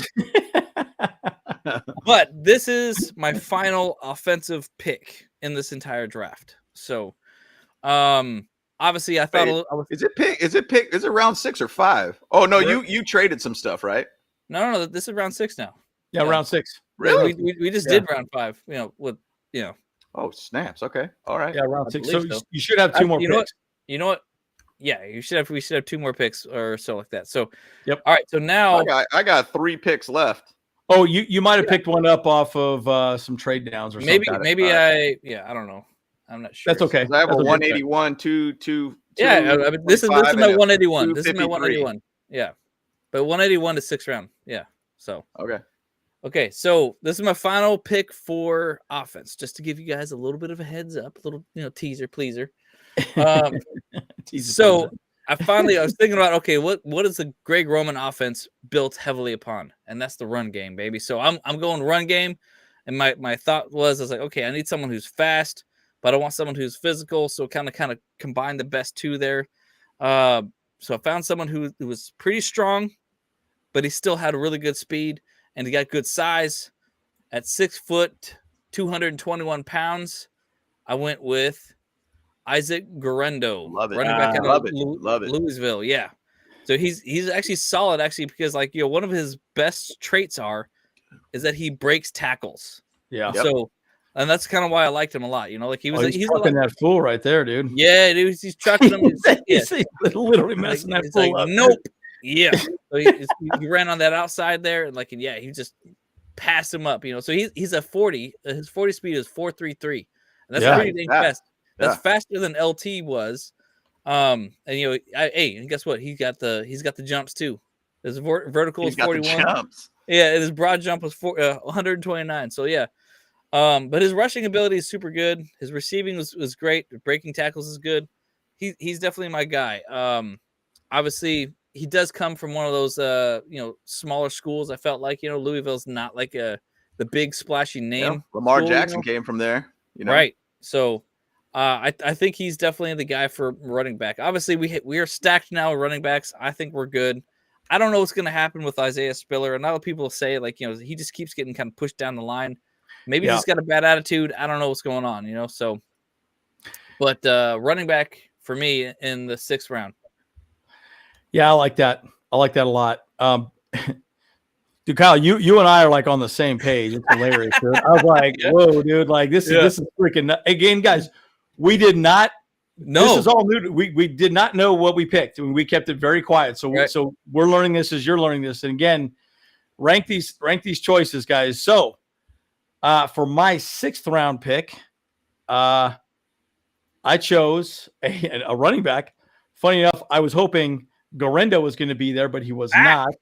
this is my final offensive pick in this entire draft. So obviously I thought is it round 6 or 5? Oh no, you traded some stuff, right? No, this is round 6 now. Yeah, round 6. Really? We just did round 5, Oh, snaps. Okay. All right. Yeah, round 6. So you should have 2 more picks. You know what? Yeah, we should have 2 more picks or so like that. So, yep. All right. So now I got 3 picks left. Oh, you might have picked one up off of some trade downs or something. Maybe I don't know. I'm not sure. That's okay. I have a 181, 2. Yeah, this is my 181. This is my 181. Yeah, but 181 to 6th round. Yeah. So okay. So this is my final pick for offense, just to give you guys a little bit of a heads up, a little teaser pleaser. So I was thinking about, okay, what is the Greg Roman offense built heavily upon? And that's the run game, baby. So I'm going run game. And my thought I was like, okay, I need someone who's fast, but I want someone who's physical. So kind of combine the best two there. So I found someone who was pretty strong, but he still had a really good speed and he got good size. At 6 foot, 221 pounds, I went with Isaac Guerendo, running back out of Louisville. Yeah. So he's actually solid, because one of his best traits is that he breaks tackles. Yeah. So, and that's kind of why I liked him a lot. He's chucking that fool right there, dude. Yeah, dude, he's chucking him. He's literally messing that fool up. Nope. Yeah. So he ran on that outside there, and he just passed him up. So he's a 40. His 40 speed is 4.33, and that's pretty dang fast. That's faster than LT was. And guess what? He's got the jumps too. His vertical is 41. Yeah, his broad jump was 129. So yeah. But his rushing ability is super good. His receiving was great. Breaking tackles is good. He's definitely my guy. Obviously he does come from one of those smaller schools. I felt like Louisville's not like the big splashy name. Yeah, Lamar Jackson came from there, right? So I think he's definitely the guy for running back. Obviously we are stacked now with running backs. I think we're good. I don't know what's going to happen with Isaiah Spiller. And a lot of people say he just keeps getting kind of pushed down the line. Maybe he's got a bad attitude. I don't know what's going on, so. But running back for me in the 6th round. Yeah, I like that. I like that a lot. Dude, Kyle, you and I are like on the same page. It's hilarious, dude. I was like, whoa, dude, like this is freaking again, guys. We did not know. This is all new. We did not know what we picked. I mean, we kept it very quiet. So we're learning this as you're learning this. And again, rank these choices, guys. So for my 6th round pick, I chose a running back. Funny enough, I was hoping Gorendo was going to be there, but he was not.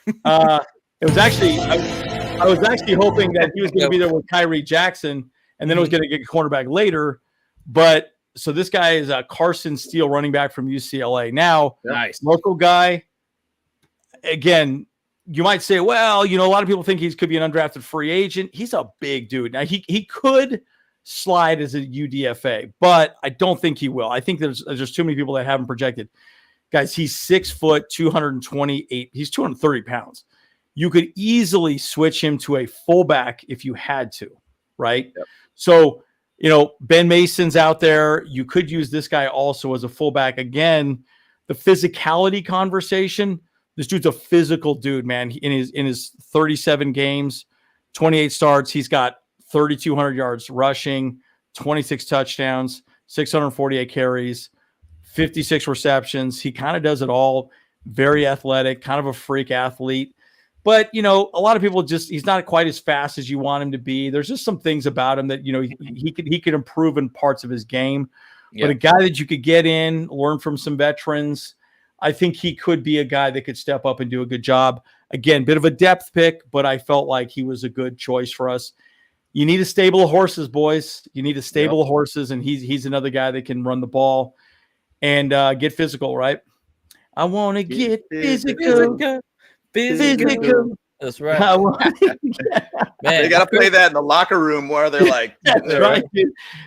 It was actually I was actually hoping that he was going to be there with Kyrie Jackson, and then I was going to get a cornerback later. But so this guy is a Carson Steele running back from UCLA. Now, local guy. Again, you might say, well, a lot of people think he could be an undrafted free agent. He's a big dude. Now he could slide as a UDFA, but I don't think he will. I think there's too many people that haven't projected. Guys, he's 6 foot, 228. He's 230 pounds. You could easily switch him to a fullback if you had to, right? Yep. So, Ben Mason's out there. You could use this guy also as a fullback. Again, the physicality conversation. This dude's a physical dude, man. In his 37 games, 28 starts, he's got 3,200 yards rushing, 26 touchdowns, 648 carries, 56 receptions. He kind of does it all. Very athletic, kind of a freak athlete. But, a lot of people he's not quite as fast as you want him to be. There's just some things about him that, he could improve in parts of his game. Yeah. But a guy that you could get in, learn from some veterans, I think he could be a guy that could step up and do a good job. Again, bit of a depth pick, but I felt like he was a good choice for us. You need a stable of horses, boys. You need a stable of horses, and he's another guy that can run the ball and get physical, right? I want to get physical. That's right. Man, they got to play that in the locker room where they're like, that's right.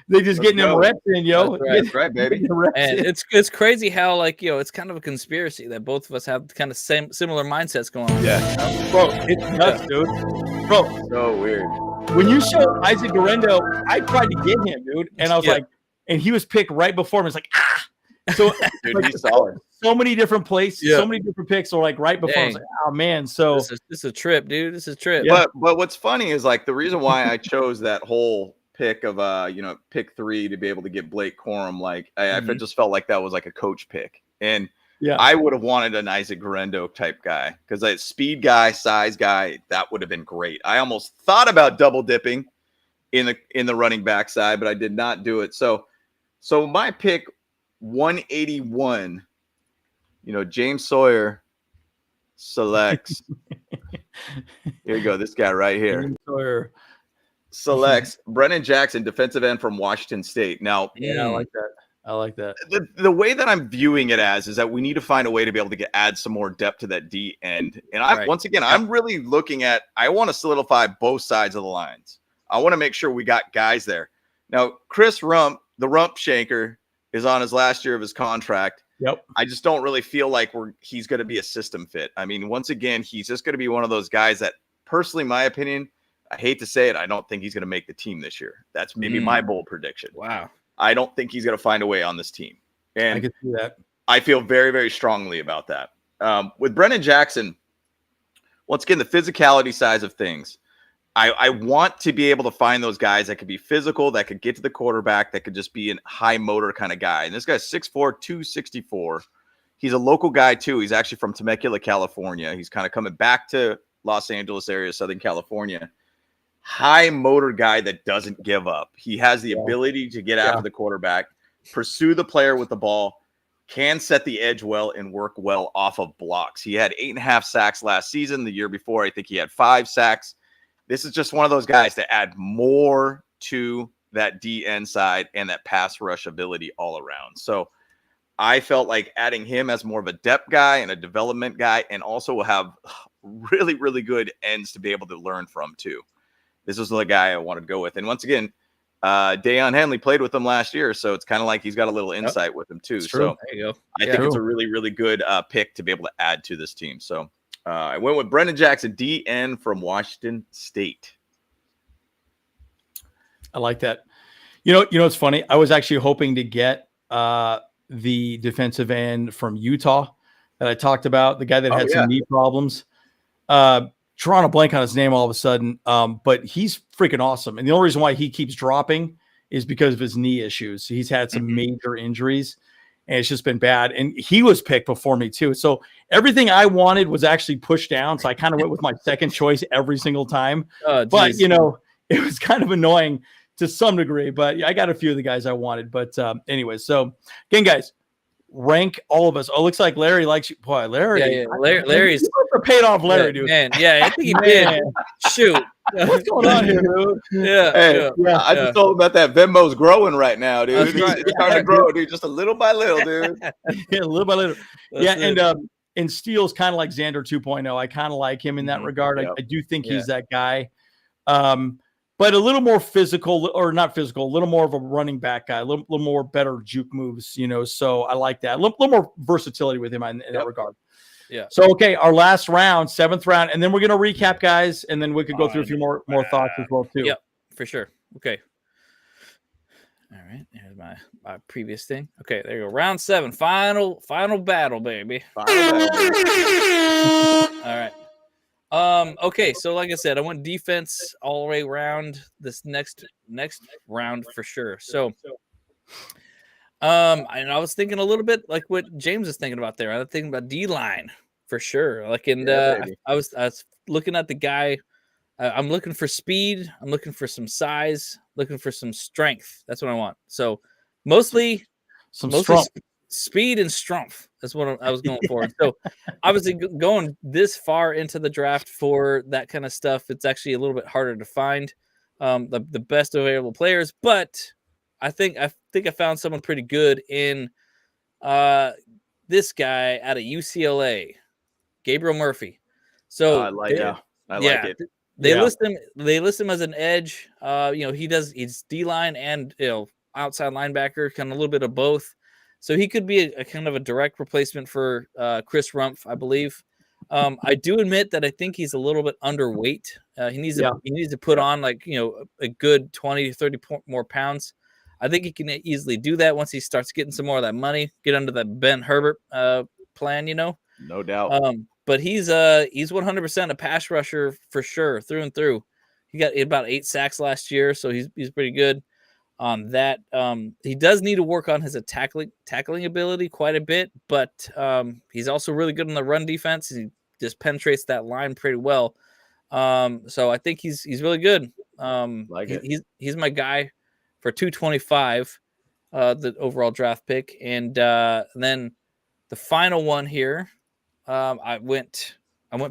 They just getting them reps in, yo. That's right, baby. And it's crazy how it's kind of a conspiracy that both of us have kind of similar mindsets going on. Yeah, bro, it's nuts, dude. Bro, so weird. When you showed Isaac Gorendo, I tried to get him, dude, and I was like, and he was picked right before me. It's like, so dude, he's solid. So many different places, so many different picks are like right before. I was like, oh man, so this is a trip, dude. This is a trip. But what's funny is the reason why I chose that whole pick of pick 3 to be able to get Blake Corum. I just felt like that was like a coach pick, and I would have wanted an Isaac Gorendo type guy because that speed guy, size guy, that would have been great. I almost thought about double dipping in the running back side, but I did not do it. So my pick 181. James Sawyer selects. Here you go. This guy right here. James Sawyer selects Brennan Jackson, defensive end from Washington State. Now, I like that. I like that. The way that I'm viewing it is that we need to find a way to be able to add some more depth to that D end. And once again, I'm really looking at. I want to solidify both sides of the lines. I want to make sure we got guys there. Now, Chris Rump, the Rump Shanker, is on his last year of his contract. Yep. I just don't really feel like he's going to be a system fit. I mean, once again, he's just going to be one of those guys that, personally, my opinion, I hate to say it, I don't think he's going to make the team this year. That's maybe my bold prediction. Wow. I don't think he's going to find a way on this team. And I can see that. I feel very, very strongly about that. With Brennan Jackson, once again, the physicality side of things, I want to be able to find those guys that could be physical, that could get to the quarterback, that could just be a high motor kind of guy. And this guy's 6'4", 264. He's a local guy too. He's actually from Temecula, California. He's kind of coming back to Los Angeles area, Southern California. High motor guy that doesn't give up. He has the ability to get after the quarterback, pursue the player with the ball, can set the edge well, and work well off of blocks. He had 8.5 sacks last season. The year before, I think he had 5 sacks. This is just one of those guys to add more to that DN side and that pass rush ability all around. So I felt like adding him as more of a depth guy and a development guy, and also will have really, really good ends to be able to learn from too. This was the guy I wanted to go with. And once again, Deion Henley played with him last year, so it's kind of like he's got a little insight with him too. So there you go. I think it's a really, really good pick to be able to add to this team. So I went with Brendan Jackson, DN from Washington State. I like that. You know, it's funny. I was actually hoping to get the defensive end from Utah that I talked about, the guy that had some knee problems. Drawing a blank on his name all of a sudden, but he's freaking awesome. And the only reason why he keeps dropping is because of his knee issues. He's had some major injuries, and it's just been bad. And he was picked before me too. So everything I wanted was actually pushed down. So I kind of went with my second choice every single time. But, you know, it was kind of annoying to some degree. But I got a few of the guys I wanted. But anyway, so again, guys, rank all of us. Oh, looks like Larry likes you. Boy, Larry. Larry's paid off Larry, dude. Man, yeah, I think he did. Shoot. What's going on here, dude? I just told him about that. Venmo's growing right now, dude. It's starting to grow, dude, just a little by little, dude. Yeah, little by little. And Steele's kind of like Xander 2.0. I kind of like him in that regard. Yep. I do think he's that guy. But a little more physical, or not physical, a little more of a running back guy, a little more better juke moves, you know. So I like that. A little more versatility with him in that regard. Yeah. So, okay, our last round, 7th round, and then we're going to recap, guys, and then we could go through a few more thoughts as well, too. Yep, for sure. Okay. All right, here's my previous thing. Okay, there you go. Round 7, final battle, baby. All right. Okay, so like I said, I went defense all the way around this next round for sure. So I was thinking a little bit like what James is thinking about there. I was thinking about D-line for sure. Like, and I was looking at the guy. I'm looking for speed. I'm looking for some size. Looking for some strength. That's what I want. So mostly speed and strength. That's what I was going for. So obviously going this far into the draft for that kind of stuff, it's actually a little bit harder to find the best available players. But I think I found someone pretty good in this guy out of UCLA, Gabriel Murphy. So I like it. They list him as an edge. He's D-line and outside linebacker, kind of a little bit of both. So he could be a kind of a direct replacement for Chris Rumpf, I believe. I do admit that I think he's a little bit underweight. He needs to put on a good 20 to 30 more pounds. I think he can easily do that once he starts getting some more of that money, get under that Ben Herbert plan, No doubt. But he's 100% a pass rusher for sure, through and through. He got about 8 sacks last year, so he's pretty good on that. He does need to work on his tackling ability quite a bit, but he's also really good in the run defense. He just penetrates that line pretty well. So I think he's really good. He's my guy for 225, the overall draft pick, and then the final one here. I went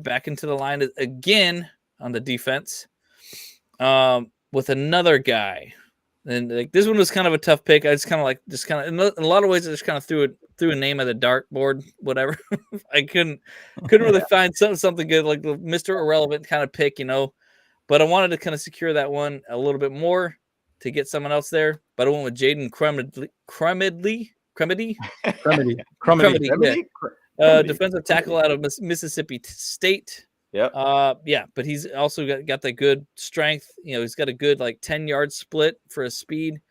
back into the line again on the defense with another guy. And this one was kind of a tough pick. I in a lot of ways, I just kind of threw a name at the dartboard, whatever. I couldn't really find something good, like the Mr. Irrelevant kind of pick, but I wanted to kind of secure that one a little bit more to get someone else there. But I went with Jaden Cremedy. Defensive tackle out of Mississippi State. But he's also got that good strength. He's got a good 10-yard split for his speed.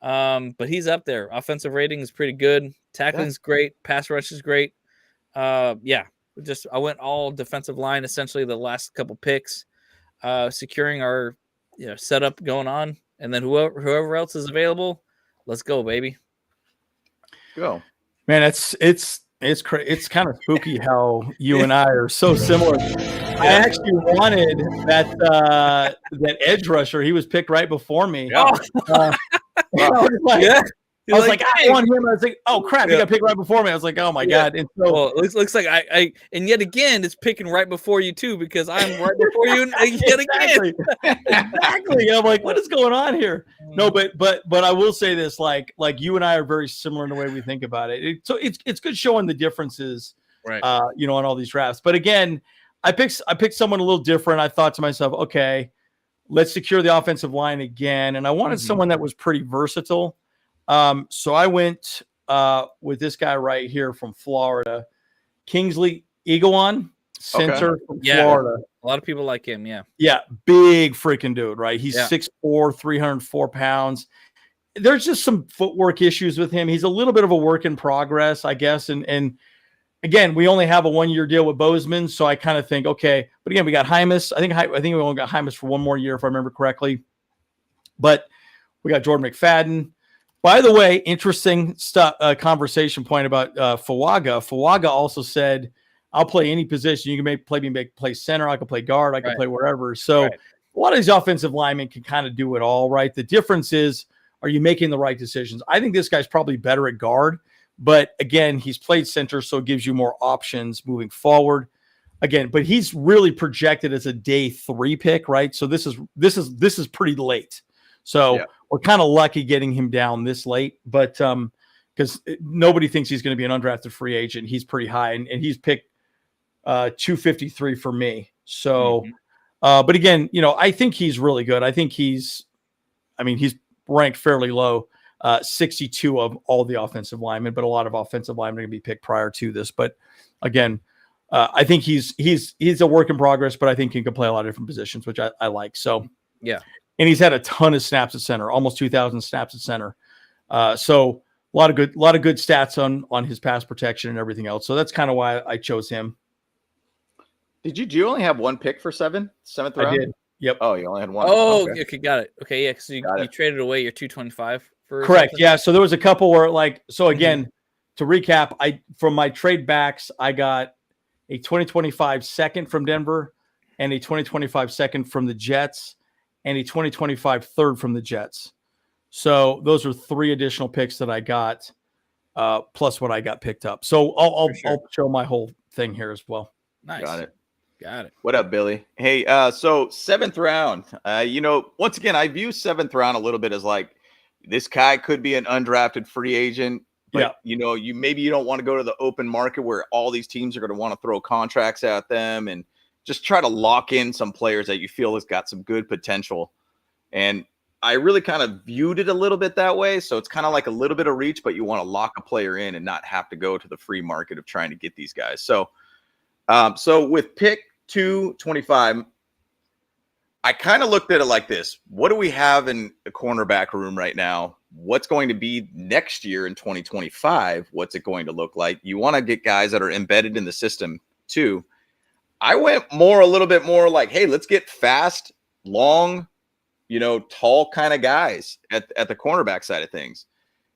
But he's up there. Offensive rating is pretty good. Tackling's great. Pass rush is great. I went all defensive line essentially the last couple picks, securing our setup going on, and then whoever else is available, let's go, baby. Go, man. It's It's kind of spooky how you and I are so similar. I actually wanted that edge rusher. He was picked right before me. Yeah. I was like, I want him. I was like, oh crap, he got picked right before me. I was like, oh my god. And so, well, it looks like I and yet again it's picking right before you too, because I'm right before you yet again. Exactly. I'm like, what is going on here? No, but I will say this, like you and I are very similar in the way we think about it. So it's good showing the differences, right? On all these drafts. But again, I picked someone a little different. I thought to myself, okay, let's secure the offensive line again, and I wanted someone that was pretty versatile. So I went with this guy right here from Florida, Kingsley Egowan, center from Florida. A lot of people like him. Yeah. Yeah. Big freaking dude, right? He's 6'4", 304 pounds. There's just some footwork issues with him. He's a little bit of a work in progress, I guess. And again, we only have a 1-year deal with Bozeman. So I kind of think, okay, but again, we got Hymas. I think we only got Hymas for 1 more year, if I remember correctly, but we got Jordan McFadden. By the way, interesting conversation point about Fuaga. Fuaga also said, I'll play any position. You can play center. I can play guard. I can play wherever. So a lot of these offensive linemen can kind of do it all, right? The difference is, are you making the right decisions? I think this guy's probably better at guard, but again, he's played center, so it gives you more options moving forward. Again, but he's really projected as a day 3 pick, right? So this is pretty late. So we're kind of lucky getting him down this late, but because nobody thinks he's going to be an undrafted free agent. He's pretty high, and he's picked 253 for me. So, but again, I think he's really good. I think he's ranked fairly low, 62 of all the offensive linemen, but a lot of offensive linemen are going to be picked prior to this. But again, I think he's a work in progress, but I think he can play a lot of different positions, which I like. So, yeah. And he's had a ton of snaps at center, almost 2,000 snaps at center. So a lot of good stats on his pass protection and everything else. So that's kind of why I chose him. Do you only have 1 pick for seventh round? I did. Yep. Oh, you only had 1. Oh, okay, got it. Okay, yeah, because you traded away your 225 for correct. Yeah. So there was a couple where again, to recap, from my trade backs, I got a 2025 second from Denver and a 2025 second from the Jets and a 2025 third from the Jets. So those are 3 additional picks that I got, plus what I got picked up. So I'll show my whole thing here as well. Nice. Got it. What up, Billy? Hey, so 7th round, once again, I view 7th round a little bit as like, this guy could be an undrafted free agent. But, you don't want to go to the open market where all these teams are going to want to throw contracts at them and just try to lock in some players that you feel has got some good potential. And I really kind of viewed it a little bit that way. So it's kind of like a little bit of reach, but you want to lock a player in and not have to go to the free market of trying to get these guys. So, with pick 225, I kind of looked at it like this. What do we have in the cornerback room right now? What's going to be next year in 2025? What's it going to look like? You want to get guys that are embedded in the system too. I went a little bit more like, hey, let's get fast, long, tall kind of guys at the cornerback side of things.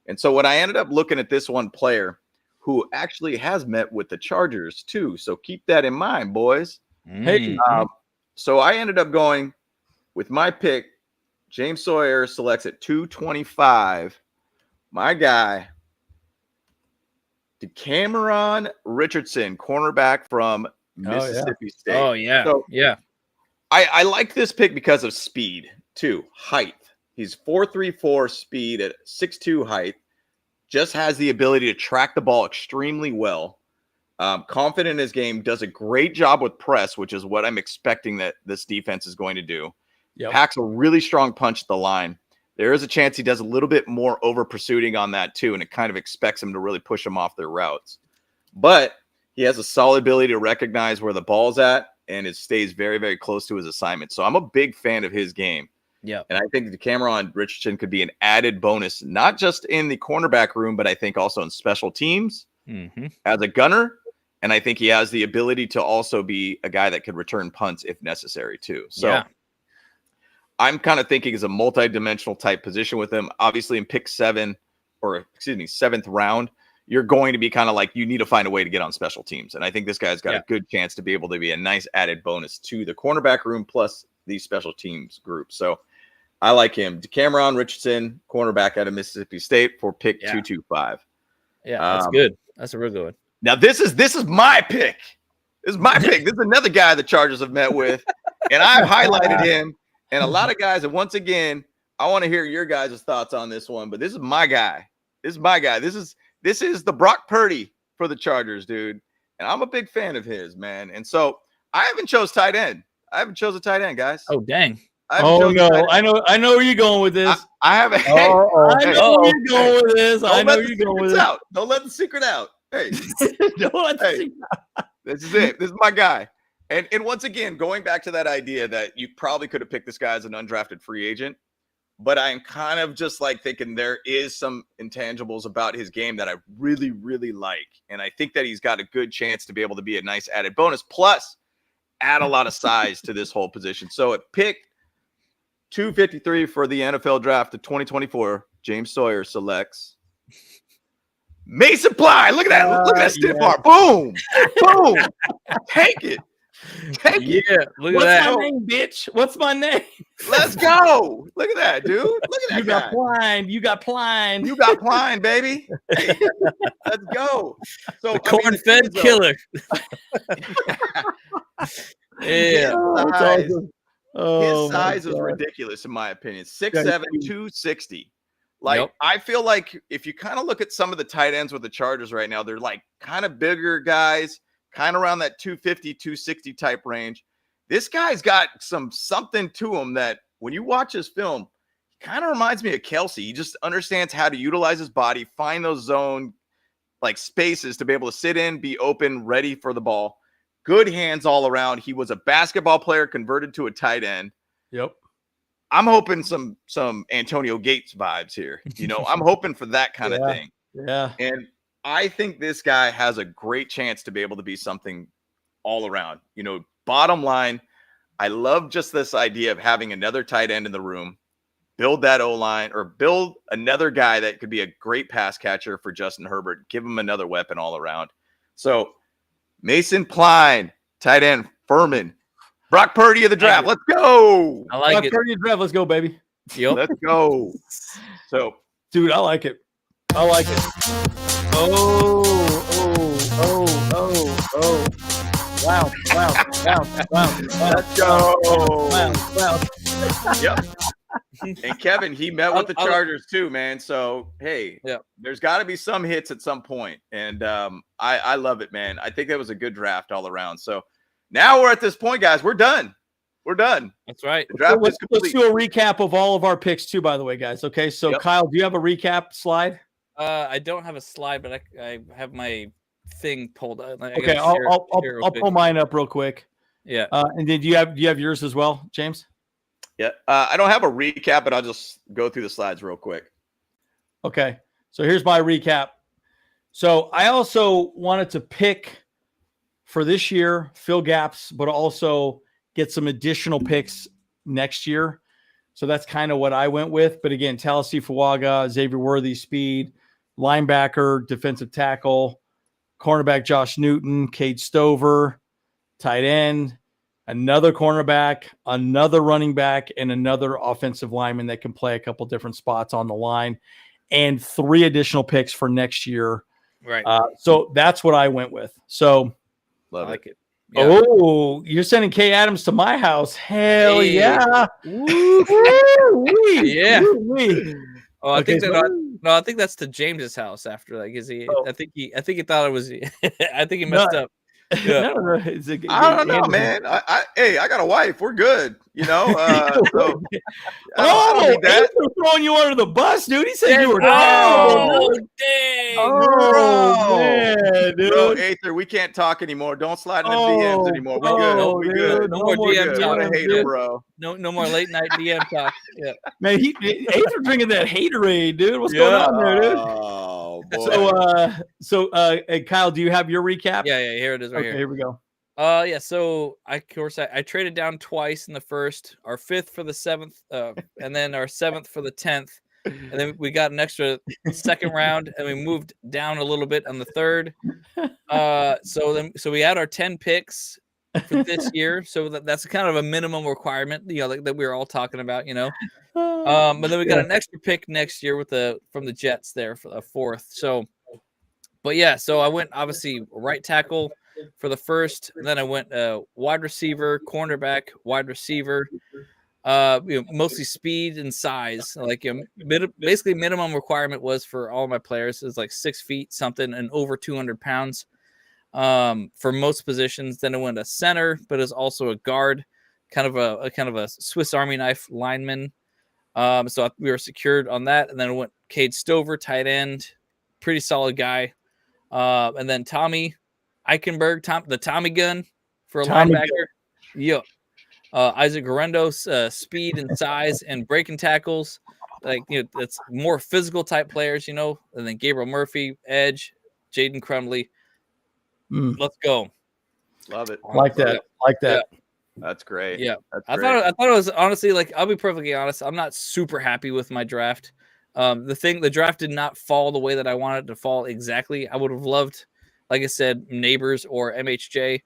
And so when I ended up looking at this one player who actually has met with the Chargers too. So keep that in mind, boys. Hey, so I ended up going with my pick. James Sawyer selects at 225. My guy, DeCameron Richardson, cornerback from Mississippi State. Oh, yeah. So, yeah. I like this pick because of speed, too. Height. He's 4.34 speed at 6'2 height. Just has the ability to track the ball extremely well. Confident in his game. Does a great job with press, which is what I'm expecting that this defense is going to do. Yep. Packs a really strong punch at the line. There is a chance he does a little bit more over pursuing on that, too, and it kind of expects him to really push them off their routes. But he has a solid ability to recognize where the ball's at, and it stays very, very close to his assignment. So I'm a big fan of his game. Yeah. And I think DeCameron Richardson could be an added bonus, not just in the cornerback room, but I think also in special teams as a gunner. And I think he has the ability to also be a guy that could return punts if necessary, too. So I'm kind of thinking as a multi-dimensional type position with him. Obviously in pick 7th round, you're going to be kind of like, you need to find a way to get on special teams. And I think this guy's got a good chance to be able to be a nice added bonus to the cornerback room plus these special teams group. So I like him. Cameron Richardson, cornerback out of Mississippi State for pick 225. Yeah, that's good. That's a real good one. Now this is my pick. This is my pick. This is another guy the Chargers have met with, and I've highlighted him. And a lot of guys, and once again, I want to hear your guys' thoughts on this one. But this is my guy. This is my guy. This is the Brock Purdy for the Chargers, dude. And I'm a big fan of his, man. And so I haven't chose tight end. I haven't chose a tight end, guys. Oh, dang. Oh no, I know where you're going with this. I haven't. I know where you're going with this. I know you're going with out. Don't let the secret out. Hey, don't let the secret out. This is it. This is my guy. And once again, going back to that idea that you probably could have picked this guy as an undrafted free agent, but I'm kind of just like thinking there is some intangibles about his game that I really, really like. And I think that he's got a good chance to be able to be a nice added bonus, plus add a lot of size to this whole position. So at pick 253 for the NFL draft of 2024, James Sawyer selects Mason Ply. Look at that. Look at that stiff arm. Boom. Boom. Take it. Take it. Yeah. Look What's at that. my name, bitch? What's my name? Let's go. Look at that, dude. Look at that You guy. got blind. You got blind. You got Klein, baby. Hey, let's go. So The corn-fed killer. Yeah. Oh, His size is ridiculous, in my opinion. 6'7", 260. Like, I feel like if you kind of look at some of the tight ends with the Chargers right now, they're like kind of bigger guys, kind of around that 250, 260 type range. This guy's got something to him that when you watch his film, kind of reminds me of Kelsey. He just understands how to utilize his body, find those zone like spaces to be able to sit in, be open, ready for the ball. Good hands all around. He was a basketball player converted to a tight end. Yep. I'm hoping some Antonio Gates vibes here. You know, I'm hoping for that kind of thing. Yeah. And I think this guy has a great chance to be able to be something all around. You know, bottom line, I love just this idea of having another tight end in the room, build that O-line or build another guy that could be a great pass catcher for Justin Herbert, give him another weapon all around. So Mason Pline, tight end, Furman, Brock Purdy of the draft. Let's go. I like Brock it. Purdy of the draft. Let's go, baby. Yep. Let's go. So, Dude, I like it. I like it. Oh. Wow. let's go. Wow. Yep. And Kevin, he met with the Chargers too, man. So, hey, there's got to be some hits at some point. And I love it, man. I think that was a good draft all around. So now we're at this point, guys. We're done. We're done. That's right. The draft is Let's complete. do a recap of all of our picks too, by the way, guys. Okay, so Kyle, do you have a recap slide? I don't have a slide, but I have my thing pulled up. Okay, I'll pull mine up real quick. Yeah. And then do you have yours as well, James? Yeah. I don't have a recap, but I'll just go through the slides real quick. Okay. So here's my recap. So I also wanted to pick for this year, fill gaps, but also get some additional picks next year. So that's kind of what I went with. But again, Tallahassee Fuaga, Xavier Worthy, speed, linebacker, defensive tackle, cornerback Josh Newton, Cade Stover, tight end, another cornerback, another running back, and another offensive lineman that can play a couple different spots on the line, and 3 additional picks for next year. Right. So that's what I went with. So Love I like it. it. Yeah. Oh, you're sending Kay Adams to my house. Hell Hey. yeah. Yeah. Woo-wee. Oh, I Okay, think so- I think that's to James's house after that because he. Oh. I think he thought it was. I think he messed up. Yeah. No, it's a- I don't know, man. Hey, I got a wife. We're good. You know. So I don't need that. Ace throwing you under the bus, dude. He said you were. Oh, dang. Oh, man, dude. Bro, Aether, we can't talk anymore. Don't slide in the DMs anymore. We good. Oh, We dude, good. no more We DM good. talk. What a hater, Dude. bro. No more late night DM talk. Yeah. Man, Aether drinking that haterade, dude. What's going on there, dude? Oh boy. Hey, Kyle, do you have your recap? Yeah. Here it is right Okay, here. here we go. Yeah. So I traded down twice in the first, our 5th for the 7th, and then our 7th for the 10th. and then we got an extra second round, and we moved down a little bit on the third. So we had our 10 picks for this year. So that's kind of a minimum requirement, like that we were all talking about, But then we got an extra pick next year from the Jets there for the fourth. So I went obviously right tackle for the first, and then I went wide receiver, cornerback, wide receiver. Mostly speed and size. Like basically minimum requirement was for all my players is like 6 feet something and over 200 pounds. For most positions. Then I went a center, but is also a guard, kind of a Swiss Army knife lineman. So we were secured on that. And then I went Cade Stover, tight end, pretty solid guy. And then Tommy Eichenberg, the Tommy gun for a linebacker. Yep. Isaac Guerrero, speed and size and breaking tackles. Like, that's more physical type players, and then Gabriel Murphy, edge, Jaden Crumley. Let's go. Love it. Like that. Yeah. That's great. Yeah. That's I great. thought it was honestly, like, I'll be perfectly honest, I'm not super happy with my draft. The draft did not fall the way that I wanted it to fall exactly. I would have loved, like I said, Neighbors or MHJ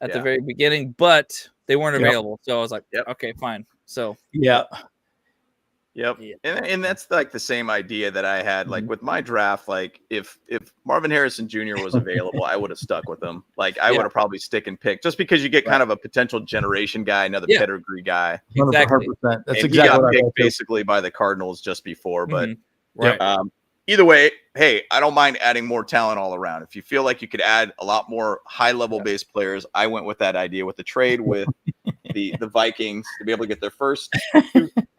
at the very beginning, but they weren't available. So I was like, okay, fine. So Yep. And that's like the same idea that I had. Like with my draft, like if Marvin Harrison Jr. was available, I would have stuck with him. Like I would have probably stick and pick, just because you get kind of a potential generation guy, another pedigree guy. Exactly. 100%. That's and exactly he got what I picked thought too. basically by the Cardinals just before. But Right. Either way, hey, I don't mind adding more talent all around. If you feel like you could add a lot more high-level based players, I went with that idea with the trade with the Vikings to be able to get their first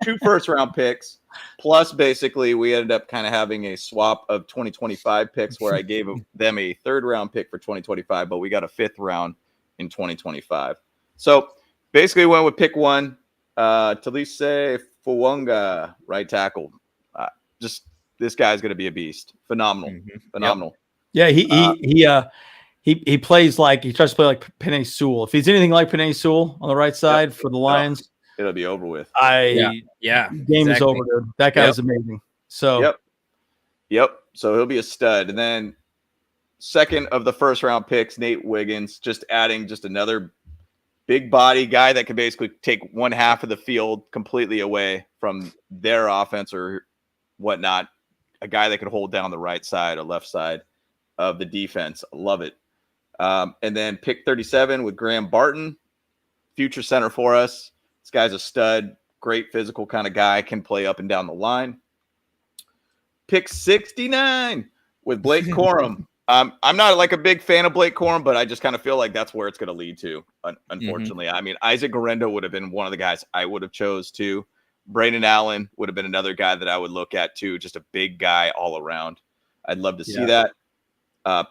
two first-round picks. Plus, basically, we ended up kind of having a swap of 2025 picks where I gave them a third-round pick for 2025, but we got a fifth round in 2025. So basically, went with pick one, Talise Fuwanga, right tackle. This guy's going to be a beast. Phenomenal. Phenomenal. Yeah, he plays like he tries to play like Penei Sewell. If he's anything like Penei Sewell on the right side for the Lions, it'll be over with. Game is over, dude. That guy's amazing. So Yep. So he'll be a stud. And then second of the first round picks, Nate Wiggins, just adding just another big body guy that can basically take one half of the field completely away from their offense or whatnot. A guy that could hold down the right side or left side of the defense. Love it. And then pick 37 with Graham Barton, future center for us. This guy's a stud, great physical kind of guy, can play up and down the line. Pick 69 with Blake Corum. I'm not like a big fan of Blake Corum, but I just kind of feel like that's where it's going to lead to, unfortunately. I mean, Isaac Guerrero would have been one of the guys I would have chose too. Braden Allen would have been another guy that I would look at too. Just a big guy all around. I'd love to see that.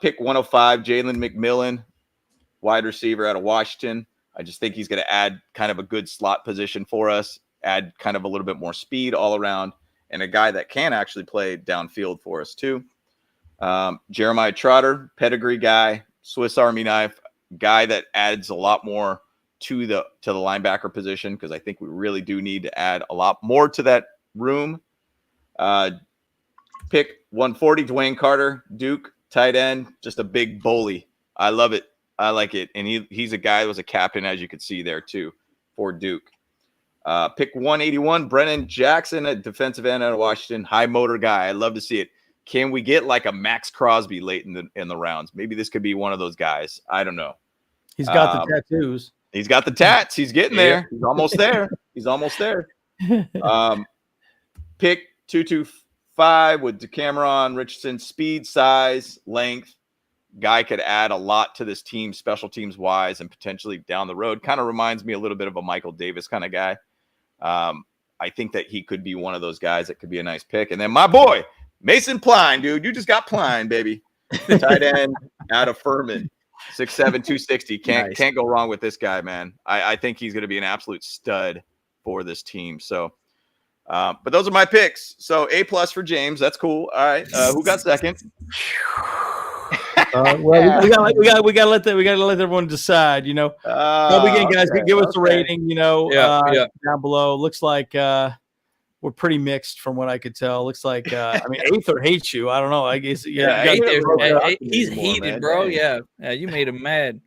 Pick 105, Jalen McMillan, wide receiver out of Washington. I just think he's going to add kind of a good slot position for us, add kind of a little bit more speed all around, and a guy that can actually play downfield for us too. Jeremiah Trotter, pedigree guy, Swiss Army knife, guy that adds a lot more to the linebacker position, because I think we really do need to add a lot more to that room. Pick 140, Dwayne Carter, Duke, tight end, just a big bully. I love it. I like it. And he's a guy that was a captain, as you could see there too, for Duke. Pick 181, Brennan Jackson, a defensive end out of Washington, high motor guy. I love to see it. Can we get like a Max Crosby late in the rounds? Maybe this could be one of those guys. I don't know. He's got the tattoos. He's got the tats. He's getting there. He's almost there. Pick 225 with Decameron Richardson, speed, size, length. Guy could add a lot to this team, special teams wise, and potentially down the road. Kind of reminds me a little bit of a Michael Davis kind of guy. I think that he could be one of those guys that could be a nice pick. And then my boy, Mason Pline, dude. You just got Pline, baby. Tight end out of Furman. 6'7", 260. Can't go wrong with this guy, man. I think he's going to be an absolute stud for this team. So, but those are my picks. So A+ for James. That's cool. All right. Who got second? Well, we gotta let everyone decide. Again, guys, give us a rating. Down below. Looks like we're pretty mixed from what I could tell. Looks like I mean Aether hates you. I don't know. I guess Yeah, he's heated, bro. Yeah, you made him mad.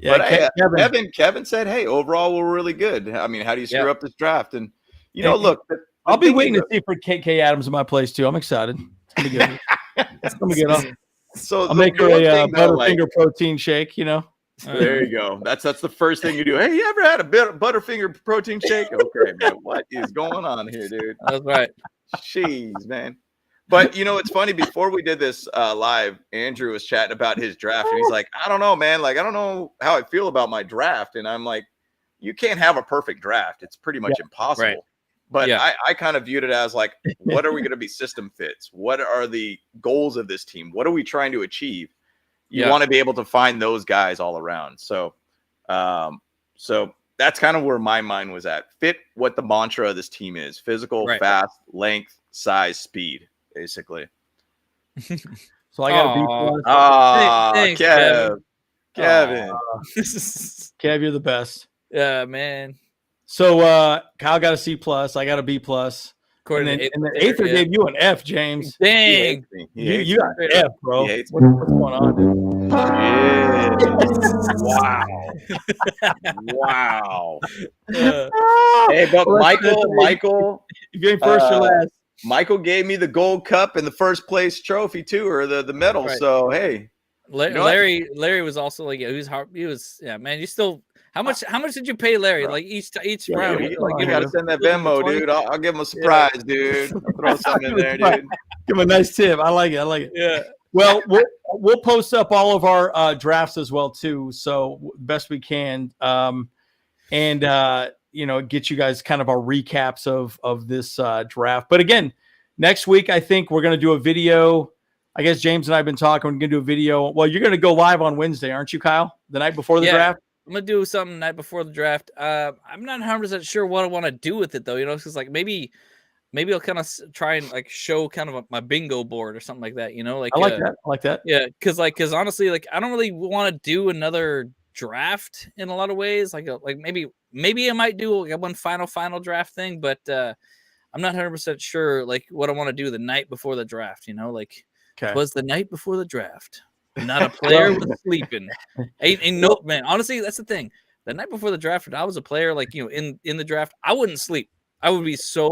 Yeah, but Kevin said, "Hey, overall we're really good. I mean, how do you screw up this draft?" And look, I'll be waiting to see for KK Adams in my place too. I'm excited. It's gonna be good. It's gonna be good. So I'll make her a Butterfinger protein shake. There you go. That's the first thing you do. Hey, you ever had a Butterfinger protein shake? Okay, man. What is going on here, dude? That's right. Jeez, man. But it's funny. Before we did this live, Andrew was chatting about his draft, and he's like, "I don't know, man. Like, I don't know how I feel about my draft." And I'm like, "You can't have a perfect draft. It's pretty much impossible." Right. But I kind of viewed it as like, what are we going to be system fits? What are the goals of this team? What are we trying to achieve? You want to be able to find those guys all around. So, so that's kind of where my mind was at. Fit what the mantra of this team is: physical, fast, length, size, speed. Basically. So I got to be Kevin. Kev, you're the best. Yeah, man. So Kyle got a C+, I got a B+. And then Aether gave you an F, James. Dang. You got an F, bro. What's going on, dude? Wow. Hey, but Michael. You gave first or last. Michael gave me the gold cup and the first place trophy too, or the medal. Right. So hey, Larry was also like, he was man. You still how much did you pay Larry? Like each round? You gotta send that Venmo, dude. I'll give him a surprise, dude. I'll throw something in there, dude. Give him a nice tip. I like it. Yeah. Well, we'll post up all of our drafts as well too, so best we can, and get you guys kind of our recaps of this draft. But again, next week I think we're going to do a video. I guess James and I have been talking. We're going to do a video. Well, you're going to go live on Wednesday, aren't you, Kyle? The night before the draft. I'm going to do something the night before the draft. I'm not 100% sure what I want to do with it though. Because like maybe I'll kind of try and like show kind of my bingo board or something like that. Like I like that. Yeah, because honestly, like I don't really want to do another draft in a lot of ways. Like maybe I might do like one final draft thing, but I'm not 100% sure like what I want to do the night before the draft. It was the night before the draft. Not a player was sleeping. Ain't no man. Honestly, that's the thing. The night before the draft, when I was a player, like in the draft, I wouldn't sleep. I would be so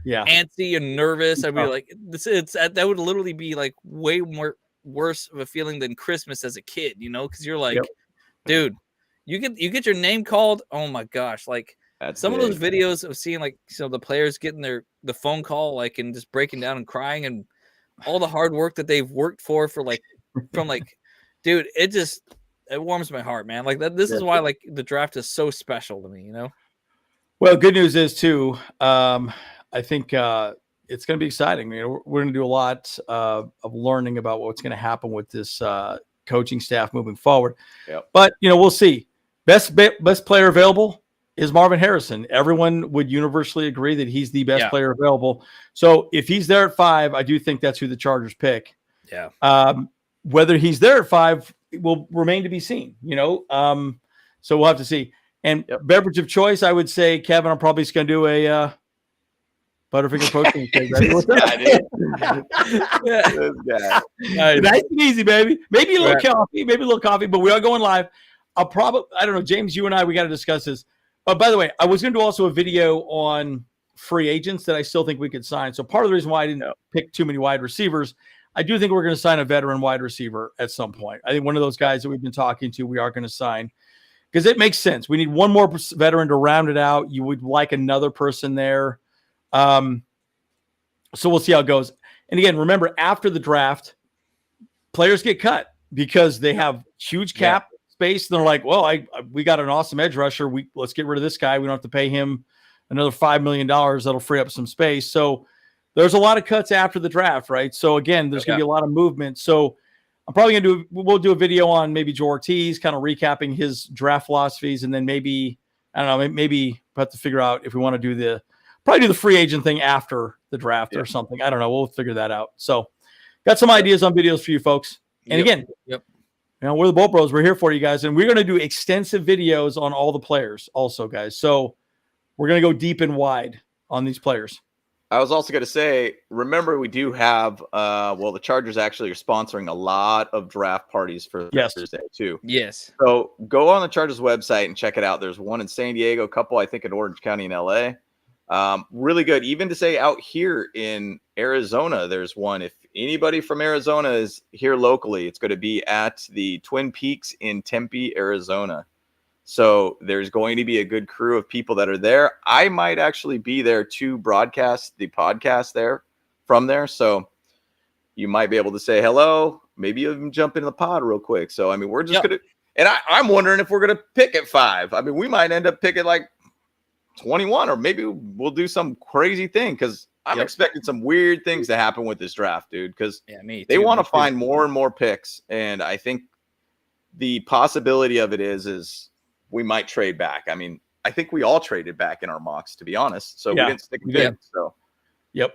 antsy and nervous. I'd be like, that would literally be like way more worse of a feeling than Christmas as a kid. Because you're like, dude, you get your name called. Oh my gosh, like that's some of those videos of seeing like the players getting the phone call like and just breaking down and crying and all the hard work that they've worked for like from like, dude, it warms my heart, man. Like that. This is why like the draft is so special to me. Well, good news is too. I think it's going to be exciting. We're going to do a lot of learning about what's going to happen with this coaching staff moving forward. Yep. But we'll see. Best player available is Marvin Harrison. Everyone would universally agree that he's the best player available. So if he's there at 5, I do think that's who the Chargers pick. Yeah. Whether he's there at 5 will remain to be seen. So we'll have to see. And beverage of choice, I would say, Kevin, I'm probably just going to do a Butterfinger protein shake. Nice and easy, baby. Maybe a little coffee, but we are going live. I don't know, James, you and I, we got to discuss this. But by the way, I was going to do also a video on free agents that I still think we could sign. So part of the reason why I didn't pick too many wide receivers, I do think we're going to sign a veteran wide receiver at some point. I think one of those guys that we've been talking to, we are going to sign because it makes sense. We need one more veteran to round it out. You would like another person there. So we'll see how it goes. And again, remember, after the draft, players get cut because they have huge cap space. And they're like, well, we got an awesome edge rusher. Let's get rid of this guy. We don't have to pay him another $5 million. That'll free up some space. So there's a lot of cuts after the draft, right? So again, there's going to be a lot of movement. So I'm probably going to we'll do a video on maybe Joe Ortiz, kind of recapping his draft philosophies. And then maybe, I don't know, maybe we'll have to figure out if we want to do probably do the free agent thing after the draft or something. I don't know. We'll figure that out. So got some ideas on videos for you folks. And again, we're the Bolt Bros. We're here for you guys. And we're going to do extensive videos on all the players also, guys. So we're going to go deep and wide. on these players. I was also going to say, remember, we do have, the Chargers actually are sponsoring a lot of draft parties for Thursday, too. Yes. So go on the Chargers website and check it out. There's one in San Diego, a couple, I think, in Orange County and LA. Really good. Even to say out here in Arizona, there's one. If anybody from Arizona is here locally, it's going to be at the Twin Peaks in Tempe, Arizona. So there's going to be a good crew of people that are there. I might actually be there to broadcast the podcast from there. So you might be able to say hello. Maybe even jump into the pod real quick. So, I mean, we're just going to, and I'm wondering if we're going to pick at 5. I mean, we might end up picking like 21, or maybe we'll do some crazy thing, because I'm expecting some weird things to happen with this draft, dude, because they want to find more and more picks. And I think the possibility of it is we might trade back. I mean, I think we all traded back in our mocks, to be honest. So we didn't stick with it. So, yeah.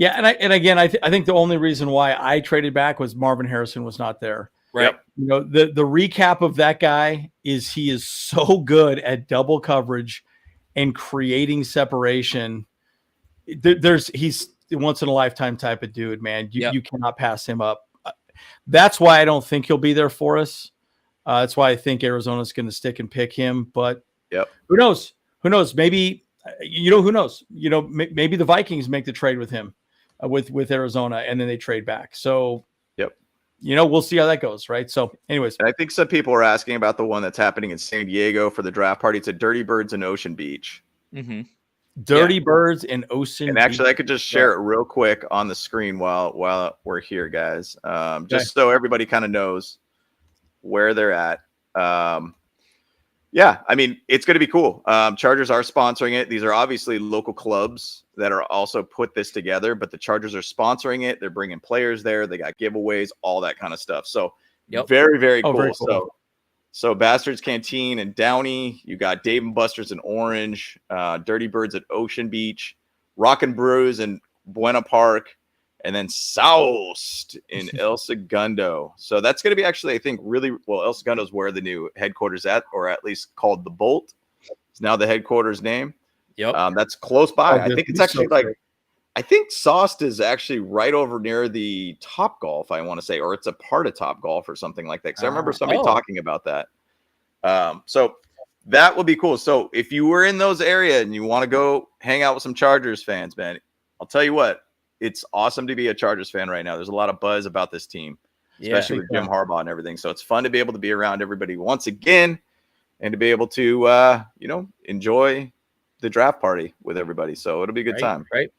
And again, I think the only reason why I traded back was Marvin Harrison was not there. Right. You know, the recap of that guy is he is so good at double coverage and creating separation. He's a once in a lifetime type of dude, man. You cannot pass him up. That's why I don't think he'll be there for us. That's why I think Arizona's going to stick and pick him. But who knows? Who knows? Maybe, who knows? Maybe the Vikings make the trade with him, with Arizona, and then they trade back. So, we'll see how that goes, right? So, anyways. And I think some people are asking about the one that's happening in San Diego for the draft party. It's at Dirty Birds in Ocean Beach. Mm-hmm. Dirty Birds in Ocean And actually, I could just share it real quick on the screen while we're here, guys. Just so everybody kind of knows where they're at. I mean, it's going to be cool. Chargers are sponsoring it. These are obviously local clubs that are also put this together, but the Chargers are sponsoring it. They're bringing players there. They got giveaways, all that kind of stuff. So very, very cool. Very cool. So Bastards Canteen in Downey, you got Dave and Buster's in Orange, Dirty Birds at Ocean Beach, Rockin' Brews in Buena Park, and then Soust in El Segundo. So that's going to be actually, I think, El Segundo is where the new headquarters at, or at least called the Bolt. It's now the headquarters name. That's close by. I think it's actually I think Soust is actually right over near the Top Golf, I want to say, or it's a part of Top Golf or something like that. Because I remember somebody talking about that. So that would be cool. So if you were in those areas and you want to go hang out with some Chargers fans, man, I'll tell you what. It's awesome to be a Chargers fan right now. There's a lot of buzz about this team, especially with Jim Harbaugh and everything. So it's fun to be able to be around everybody once again and to be able to, enjoy the draft party with everybody. So it'll be a good time. Right.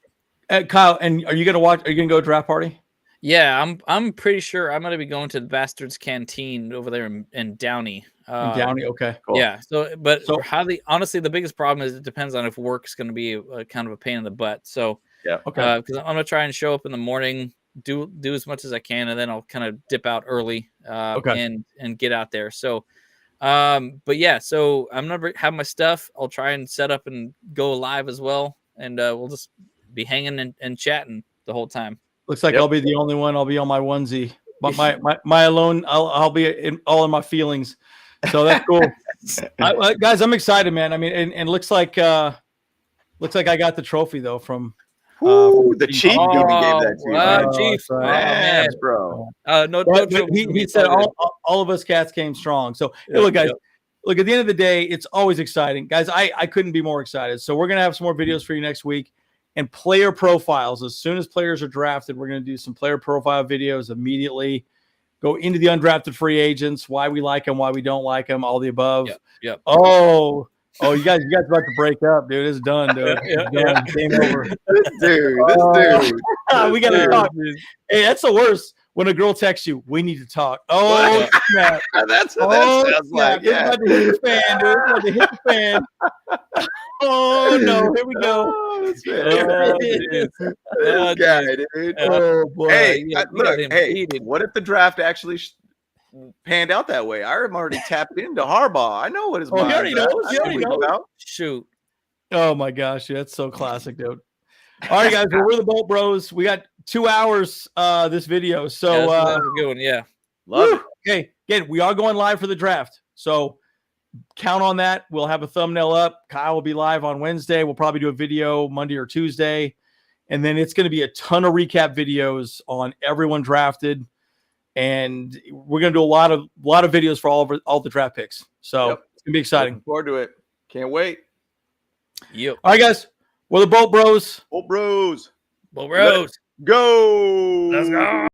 Kyle, and are you going to watch? Are you going to go draft party? Yeah, I'm pretty sure I'm going to be going to the Bastards Canteen over there in Downey. Downey, okay, cool. Yeah. Honestly, the biggest problem is it depends on if work's going to be a kind of a pain in the butt. So. Yeah. Okay. Because I'm gonna try and show up in the morning, do as much as I can, and then I'll kind of dip out early. And get out there. So, but yeah, so I'm gonna have my stuff. I'll try and set up and go live as well, and we'll just be hanging and chatting the whole time. Looks like I'll be the only one. I'll be on my onesie, but my alone. I'll be all in my feelings. So that's cool, guys. I'm excited, man. I mean, and looks like I got the trophy though from. The Chief dude gave that to you. Wow, Chief. Man, bro. He said all of us cats came strong. So look, guys, look, at the end of the day, it's always exciting. Guys, I couldn't be more excited. So we're going to have some more videos for you next week and player profiles. As soon as players are drafted, we're going to do some player profile videos immediately. Go into the undrafted free agents, why we like them, why we don't like them, all the above. Yep. Oh, you guys about to break up, dude. It's done, dude. Done. Game over. This dude. We got to talk. Hey, that's the worst. When a girl texts you, we need to talk. Oh, snap. That's what that sounds like. It's about to hit the fan, dude. It's about to hit the fan. Oh, no. Here we go. This guy, dude. Oh, boy. Hey, what if the draft actually panned out that way? I'm already tapped into Harbaugh. I know what his mind is. You already know. Shoot. Oh my gosh, that's so classic, dude. All right, guys, we're the Bolt Bros. We got 2 hours this video. So that's a good one, yeah. Love it. Okay, again, we are going live for the draft. So count on that. We'll have a thumbnail up. Kyle will be live on Wednesday. We'll probably do a video Monday or Tuesday. And then it's going to be a ton of recap videos on everyone drafted. And we're going to do a lot of videos for all the draft picks. So it's going to be exciting. Looking forward to it. Can't wait. Yep. All right, guys. We're the Bolt Bros. Bolt Bros. Well, Rose. Go. Let's go.